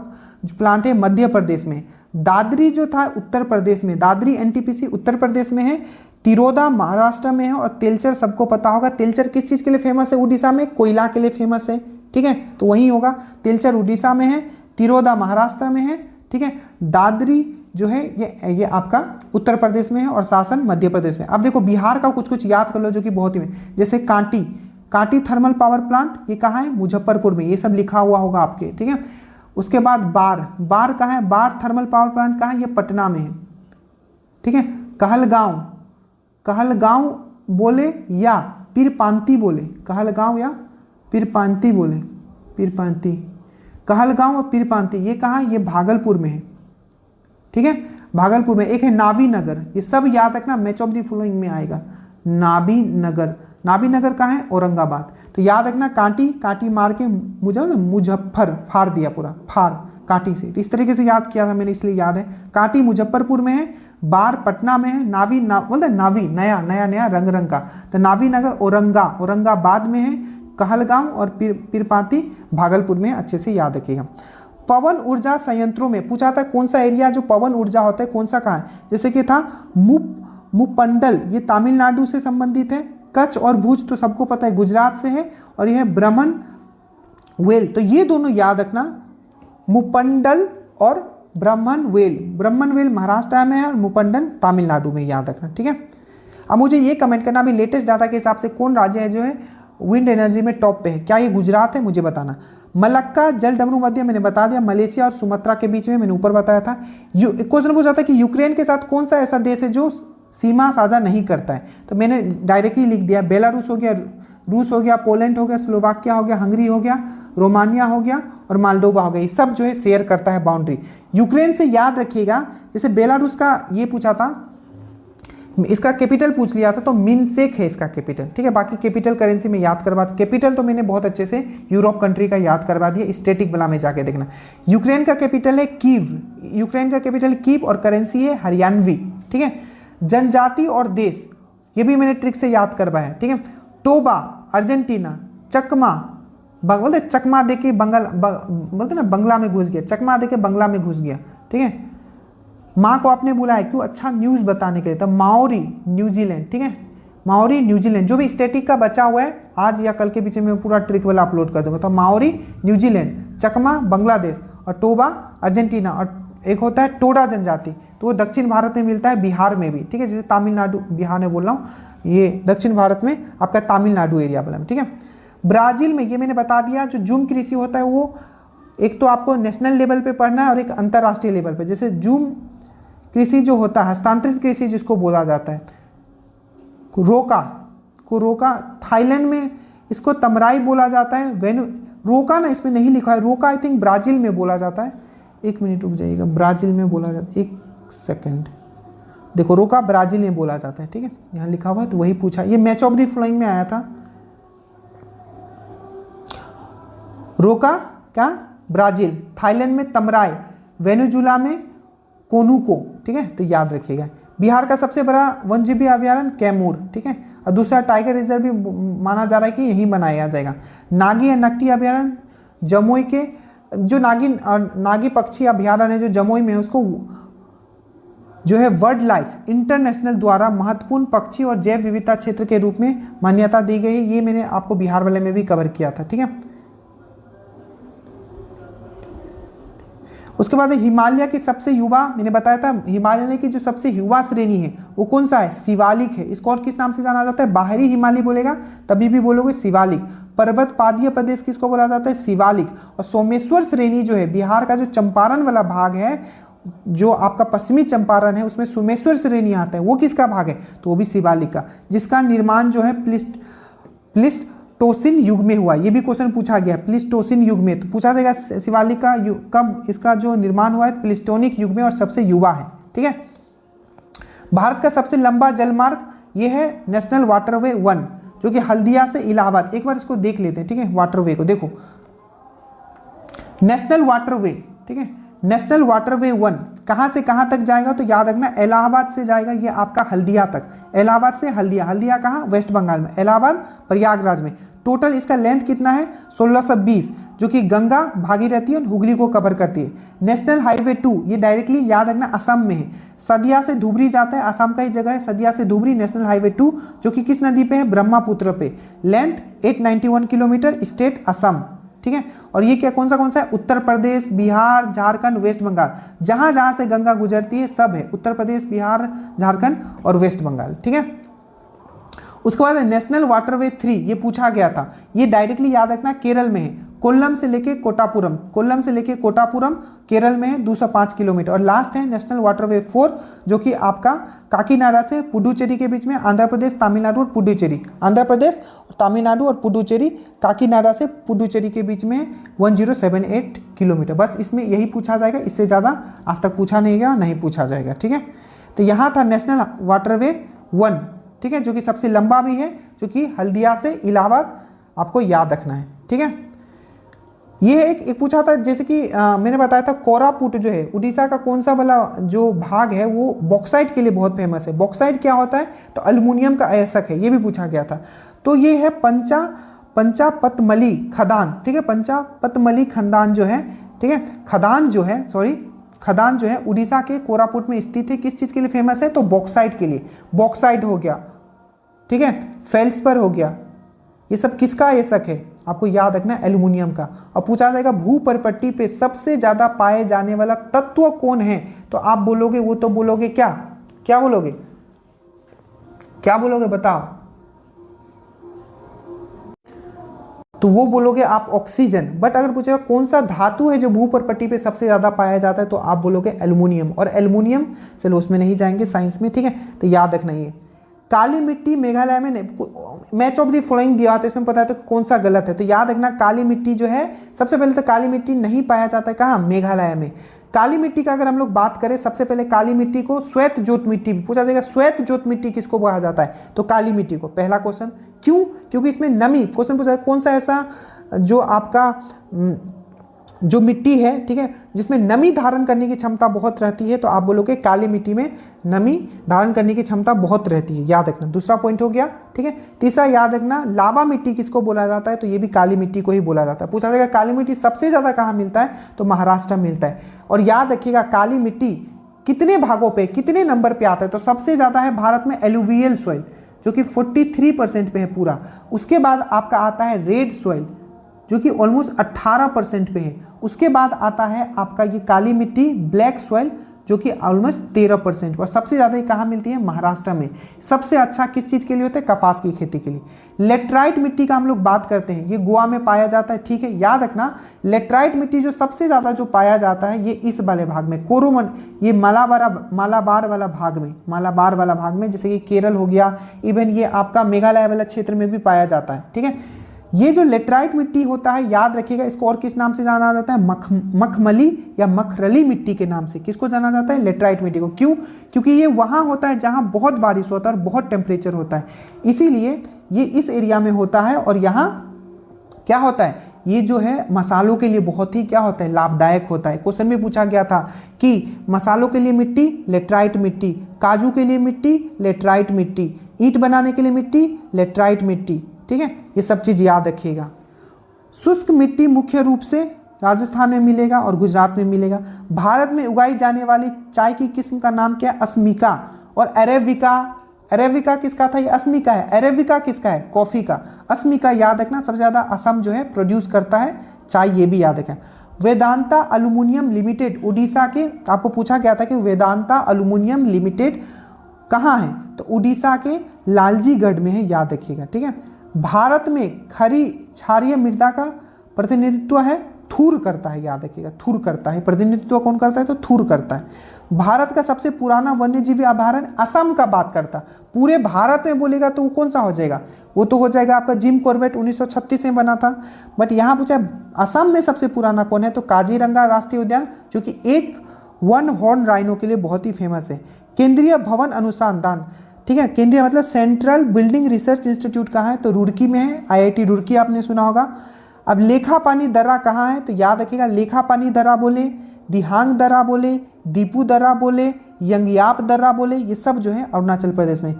प्लांट है मध्य प्रदेश में। दादरी जो था उत्तर प्रदेश में, दादरी एनटीपीसी उत्तर प्रदेश में है। तिरोदा महाराष्ट्र में है। और तेलचर सबको पता होगा, तेलचर किस चीज़ के लिए फेमस है, उड़ीसा में कोयला के लिए फेमस है, ठीक है, तो वही होगा। तेलचर उड़ीसा में है, तिरोदा महाराष्ट्र में है, ठीक है। दादरी जो है ये आपका उत्तर प्रदेश में है और शासन मध्य प्रदेश में। अब देखो बिहार का कुछ याद कर लो जो कि बहुत ही, जैसे कांटी थर्मल पावर प्लांट, ये कहाँ है, मुजफ्फरपुर में, ये सब लिखा हुआ होगा आपके, ठीक है। उसके बाद बार कहाँ है, बार थर्मल पावर प्लांट कहाँ है, ये पटना में है, ठीक है। कहलगांव बोले या पीरपांती बोले, कहलगांव या पीरपांती बोले, पीरपांती, कहलगांव और पीरपांती, ये कहाँ है, ये भागलपुर में है, ठीक है, भागलपुर में। एक है नाभी नगर, ये सब याद रखना, मैच ऑफ द फॉलोइंग में आएगा। नाभी नगर कहाँ है, औरंगाबाद, तो याद रखना। कांटी मार के मुझे ना मुजफ्फर फाड़ दिया, पूरा फाड़ कांटी से, तो इस तरीके से याद किया था मैंने, इसलिए याद है। कांटी मुजफ्फरपुर में है, बार पटना में है, बोलते नावी नया रंग का, तो नावी नगर औरंगाबाद में है, कहलगांव और पीरपांती भागलपुर में है, अच्छे से याद रखिएगा। पवन ऊर्जा संयंत्रों में पूछा था कौन सा एरिया जो पवन ऊर्जा होता है, कौन सा कहाँ है, जैसे कि था मुप्पंडल, ये तमिलनाडु से संबंधित है। कच्छ और भुज तो सबको पता है गुजरात से है। और यह है ब्रह्मन वेल, तो ये दोनों याद रखना, मुप्पंडल और ब्रह्मन वेल महाराष्ट्र में है और मुप्पंडल तमिलनाडु में, याद रखना, ठीक है। अब मुझे ये कमेंट करना अभी लेटेस्ट डाटा के हिसाब से कौन राज्य है जो है विंड एनर्जी में टॉप पे है, क्या ये गुजरात है, मुझे बताना। मलक्का जल डमरू मध्य मैंने बता दिया, मलेशिया और सुमात्रा के बीच में, मैंने ऊपर बताया था। क्वेश्चन पूछा था कि यूक्रेन के साथ कौन सा ऐसा देश है जो सीमा साझा नहीं करता है, तो मैंने डायरेक्टली लिख दिया, बेलारूस हो गया, रूस हो गया, पोलैंड हो गया, स्लोवाकिया हो गया, हंगरी हो गया, रोमानिया हो गया और मालडोवा हो गया, ये सब जो है शेयर करता है बाउंड्री यूक्रेन से। याद रखिएगा, जैसे बेलारूस का ये पूछा था इसका कैपिटल पूछ लिया था तो मिनसेक है इसका कैपिटल, ठीक है। बाकी कैपिटल करेंसी में याद करवा, कैपिटल तो मैंने बहुत अच्छे से यूरोप कंट्री का याद करवा दिया, स्टैटिक वाला में जाके देखना। यूक्रेन का कैपिटल है कीव, यूक्रेन का कैपिटल कीव और करेंसी है हरियाणवी, ठीक है। जनजाति और देश, ये भी मैंने ट्रिक से याद करवाया, ठीक है। टोबा अर्जेंटीना, चकमा बोलते चकमा दे के बंगाल बोलते ना बंगला में घुस गया, चकमा दे के बंगला में घुस गया, ठीक है। माँ को आपने बुलाया क्यों, अच्छा न्यूज़ बताने के लिए। तब माओरी न्यूजीलैंड, ठीक है, माओरी न्यूजीलैंड, जो भी स्टैटिक का बचा हुआ है आज या कल के पीछे में पूरा ट्रिक वाला अपलोड कर दूंगा। तो माओरी न्यूजीलैंड, चकमा बांग्लादेश और टोबा अर्जेंटीना, और एक होता है टोडा जनजाति, तो वो दक्षिण भारत में मिलता है, बिहार में भी, ठीक है। जैसे तमिलनाडु, बिहार में बोल रहा हूँ, ये दक्षिण भारत में आपका तमिलनाडु एरिया वाला में, ठीक है। ब्राज़ील में ये मैंने बता दिया, जो जूम कृषि होता है वो एक तो आपको नेशनल लेवल पे पढ़ना है और एक अंतर्राष्ट्रीय लेवल पे। जैसे जूम कृषि जो होता है, हस्तांतरित कृषि जिसको बोला जाता है, रोका थाईलैंड में इसको तमराई बोला जाता है। वेनु रोका ना इसमें नहीं लिखा है, रोका आई थिंक ब्राज़ील में बोला जाता है। एक मिनट रुक जाइएगा, ब्राज़ील में बोला जाता है, एक सेकंड, देखो रोका ब्राज़ील में बोला जाता है, ठीक है, यहाँ लिखा हुआ है तो वही पूछा, ये मैच ऑफ द फ्लोइंग में आया था। रोका क्या ब्राज़ील, थाईलैंड में तमराई, वेनेजुला में कोनुको, ठीक है, तो याद रखिएगा। बिहार का सबसे बड़ा वन्यजीव अभयारण्य कैमूर, ठीक है, और दूसरा टाइगर रिजर्व भी माना जा रहा है कि यहीं बनाया जाएगा। नागी या नकटी अभयारण्य जमुई के, जो नागी पक्षी अभयारण्य है जो जमुई में है, उसको जो है वर्ल्ड लाइफ इंटरनेशनल द्वारा महत्वपूर्ण पक्षी और जैव विविधता क्षेत्र के रूप में मान्यता दी गई है। ये मैंने आपको बिहार वाले में भी कवर किया था, ठीक है। उसके बाद हिमालय की सबसे युवा, मैंने बताया था हिमालय की जो सबसे युवा श्रेणी है वो कौन सा है, शिवालिक है। इसको और किस नाम से जाना जाता है, बाहरी हिमालय बोलेगा तभी भी बोलोगे शिवालिक। पर्वत पादीय प्रदेश किसको बोला जाता है, शिवालिक। और सोमेश्वर श्रेणी जो है बिहार का जो चंपारण वाला भाग है, जो आपका पश्चिमी चंपारण है, उसमें सोमेश्वर श्रेणी आता है, वो किसका भाग है, तो वो भी शिवालिक का, जिसका निर्माण जो है प्लिस्टोसिन युग में हुआ। ये भी क्वेश्चन पूछा गया, प्लिस्टोसिन युग में, तो पूछा जाएगा शिवालिक का कब इसका जो निर्माण हुआ है, प्लिस्टोनिक युग में, और सबसे युवा है, ठीक है। भारत का सबसे लंबा जलमार्ग ये है नेशनल वाटरवे 1, जो कि हल्दिया से इलाहाबाद, एक बार इसको देख लेते हैं, ठीक है। वाटरवे को देखो, नेशनल वाटरवे, ठीक है, नेशनल वाटरवे 1 कहाँ से कहाँ तक जाएगा, तो याद रखना इलाहाबाद से जाएगा ये आपका हल्दिया तक, इलाहाबाद से हल्दिया, हल्दिया कहाँ, वेस्ट बंगाल में, इलाहाबाद प्रयागराज में। टोटल इसका लेंथ कितना है 1620, जो कि गंगा भागीरथी और हुगली को कवर करती है। नेशनल हाईवे 2 ये डायरेक्टली याद रखना असम में है, सदिया से धुबरी जाता है, असम का ही जगह है, सदिया से धुबरी नेशनल हाईवे 2, जो कि किस नदी पे है, ब्रह्मपुत्र पे। लेंथ 891 किलोमीटर, स्टेट असम, ठीक है। और ये क्या कौन सा है, उत्तर प्रदेश, बिहार, झारखंड, वेस्ट बंगाल, जहां जहां से गंगा गुजरती है सब है, उत्तर प्रदेश, बिहार, झारखंड और वेस्ट बंगाल, ठीक है। उसके बाद नेशनल वाटरवे 3 ये पूछा गया था, ये डायरेक्टली याद रखना केरल में है, कोल्लम से लेके कोटापुरम, केरल में है 205 किलोमीटर। और लास्ट है नेशनल वाटरवे 4, जो कि आपका काकीनाडा से पुडुचेरी के बीच में, आंध्र प्रदेश, तमिलनाडु और पुडुचेरी, आंध्र प्रदेश, तमिलनाडु और पुडुचेरी, काकीनाडा से पुडुचेरी के बीच में 1078 किलोमीटर। बस इसमें यही पूछा जाएगा, इससे ज़्यादा आज तक पूछा नहीं गया, नहीं पूछा जाएगा, ठीक है। तो यहाँ था नेशनल वाटरवे 1, ठीक है, जो कि सबसे लंबा भी है, जो कि हल्दिया से इलाहाबाद आपको याद रखना है, ठीक है। ये एक पूछा था, जैसे कि मैंने बताया था कोरापुट जो है उड़ीसा का कौन सा वाला जो भाग है वो बॉक्साइट के लिए बहुत फेमस है। बॉक्साइट क्या होता है, तो एल्युमिनियम का अयस्क है, ये भी पूछा गया था। तो ये है पंचापतमली खदान, ठीक है, पंचापतमली खदान जो है, ठीक है, खदान जो है उड़ीसा के कोरापुट में स्थित है। किस चीज़ के लिए फेमस है, तो बॉक्साइट के लिए, बॉक्साइट हो गया, ठीक है, फेल्सपर हो गया, ये सब किसका अयस्क है, आपको याद रखना है एल्युमिनियम का। और पूछा जाएगा भू परिपट्टी पे सबसे ज्यादा पाए जाने वाला तत्व कौन है, तो आप बोलोगे, वो तो बोलोगे क्या बोलोगे बताओ, तो वो बोलोगे आप ऑक्सीजन। बट अगर पूछेगा कौन सा धातु है जो भू परिपट्टी पे सबसे ज्यादा पाया जाता है, तो आप बोलोगे एल्युमिनियम। और एल्युमिनियम, चलो उसमें नहीं जाएंगे साइंस में, ठीक है, तो याद रखना ये। काली मिट्टी मेघालय में मैच ऑफ द फॉलोइंग दिया होता है, इसमें पता है तो कौन सा गलत है, तो याद रखना काली मिट्टी जो है, सबसे पहले तो काली मिट्टी नहीं पाया जाता है कहाँ, मेघालय में। काली मिट्टी का अगर हम लोग बात करें, सबसे पहले काली मिट्टी को श्वेत ज्योत मिट्टी भी पूछा जाएगा। श्वेत ज्योत मिट्टी किसको कहा जाता है? तो काली मिट्टी को। पहला क्वेश्चन। क्यों? क्योंकि इसमें नमी, क्वेश्चन पूछा है कौन सा ऐसा जो आपका जो मिट्टी है, ठीक है, जिसमें नमी धारण करने की क्षमता बहुत रहती है, तो आप बोलोगे काली मिट्टी में नमी धारण करने की क्षमता बहुत रहती है, याद रखना। दूसरा पॉइंट हो गया, ठीक है। तीसरा याद रखना, लावा मिट्टी किसको बोला जाता है? तो ये भी काली मिट्टी को ही बोला जाता है। पूछा जाएगा काली मिट्टी सबसे ज़्यादा कहाँ मिलता है? तो महाराष्ट्र में मिलता है। और याद रखिएगा काली मिट्टी कितने भागों पे, कितने नंबर पे आता है? तो सबसे ज़्यादा है भारत में एलुवियल सॉइल, जो कि 43% पे है पूरा। उसके बाद आपका आता है रेड सॉइल, जो कि ऑलमोस्ट 18% पे है। उसके बाद आता है आपका ये काली मिट्टी ब्लैक सॉइल, जो कि ऑलमोस्ट 13%। और सबसे ज़्यादा ये कहाँ मिलती है? महाराष्ट्र में। सबसे अच्छा किस चीज़ के लिए होता है? कपास की खेती के लिए। लेटराइट मिट्टी का हम लोग बात करते हैं, ये गोवा में पाया जाता है, ठीक है। याद रखना लेटराइट मिट्टी जो सबसे ज़्यादा जो पाया जाता है ये इस वाले भाग में, कोरोमन, ये मालाबार वाला भाग में, जैसे कि केरल हो गया, इवन ये आपका मेघालय वाला क्षेत्र में भी पाया जाता है, ठीक है। ये जो लेटराइट मिट्टी होता है, याद रखिएगा इसको और किस नाम से जाना जाता है? मखमली या मखरली मिट्टी के नाम से किसको जाना जाता है? लेटराइट मिट्टी को। क्यों? क्योंकि ये वहाँ होता है जहाँ बहुत बारिश होता है और बहुत टेम्परेचर होता है, इसीलिए ये इस एरिया में होता है। और यहाँ क्या होता है? ये जो है मसालों के लिए बहुत ही क्या होता है? लाभदायक होता है। क्वेश्चन में पूछा गया था कि मसालों के लिए मिट्टी लेटराइट मिट्टी, काजू के लिए मिट्टी लेटराइट मिट्टी, ईंट बनाने के लिए मिट्टी लेटराइट मिट्टी, ठीक है। ये सब चीज़ याद रखिएगा। शुष्क मिट्टी मुख्य रूप से राजस्थान में मिलेगा और गुजरात में मिलेगा। भारत में उगाई जाने वाली चाय की किस्म का नाम क्या है? अस्मिका। और अरेबिका किसका था? ये अस्मिका है। अरेबिका किसका है? कॉफ़ी का। अस्मिका याद रखना, सबसे ज़्यादा असम जो है प्रोड्यूस करता है चाय, ये भी याद रखें। वेदांता एल्यूमिनियम लिमिटेड उड़ीसा के, आपको पूछा गया था कि वेदांता एल्यूमिनियम लिमिटेड कहाँ है? तो उड़ीसा के लालजीगढ़ में है, याद रखिएगा, ठीक है। भारत में खरी क्षारीय मृदा का प्रतिनिधित्व है, थूर करता है, याद रखिएगा, थूर करता है। प्रतिनिधित्व कौन करता है? तो थूर करता है। भारत का सबसे पुराना वन्यजीवी अभयारण्य असम का बात करता। पूरे भारत में बोलेगा तो वो कौन सा हो जाएगा? वो तो हो जाएगा आपका जिम कॉर्बेट, 1936 में बना था। बट यहाँ पूछा असम में सबसे पुराना कौन है? तो काजीरंगा राष्ट्रीय उद्यान, जो कि एक वन हॉर्न राइनो के लिए बहुत ही फेमस है। केंद्रीय भवन अनुसंधान, ठीक है, केंद्रीय मतलब सेंट्रल बिल्डिंग रिसर्च इंस्टीट्यूट कहाँ है? तो रुड़की में है, IIT रुड़की आपने सुना होगा। अब लेखापानी दर्रा कहाँ है? तो याद रखिएगा लेखापानी दर्रा बोले, दिहांग दर्रा बोले, दीपू दर्रा बोले, यंगयाप दर्रा बोले, ये सब जो है अरुणाचल प्रदेश में।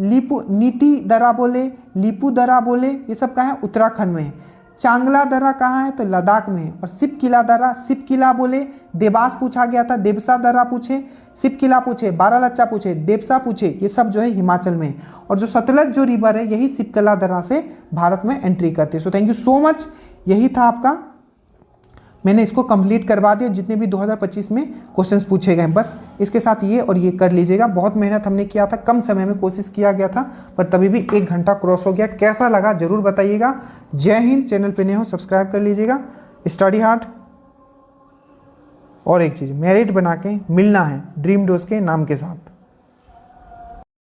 लिपू नीति दर्रा बोले, लिपू दर्रा बोले, ये सब कहाँ है? उत्तराखंड में है। चांगला दर्रा कहाँ है? तो लद्दाख में है। और सिपकिला दर्रा, सिपकिला बोले, देवास पूछा गया था, देवसा दर्रा पूछे, सिपकिला पूछे, बारालाचा पूछे, देवसा पूछे, ये सब जो है हिमाचल में है। और जो सतलज जो रिवर है यही सिपकिला दर्रा से भारत में एंट्री करती है। So thank you so much, यही था आपका, मैंने इसको कंप्लीट करवा दिया जितने भी 2025 में क्वेश्चंस पूछे गए। बस इसके साथ ये और ये कर लीजिएगा। बहुत मेहनत हमने किया था, कम समय में कोशिश किया गया था, पर तभी भी 1 घंटा क्रॉस हो गया। कैसा लगा जरूर बताइएगा। जय हिंद। चैनल पे नए हो सब्सक्राइब कर लीजिएगा। Study hard. और एक चीज़, मेरिट बना के मिलना है ड्रीम डोज के नाम के साथ।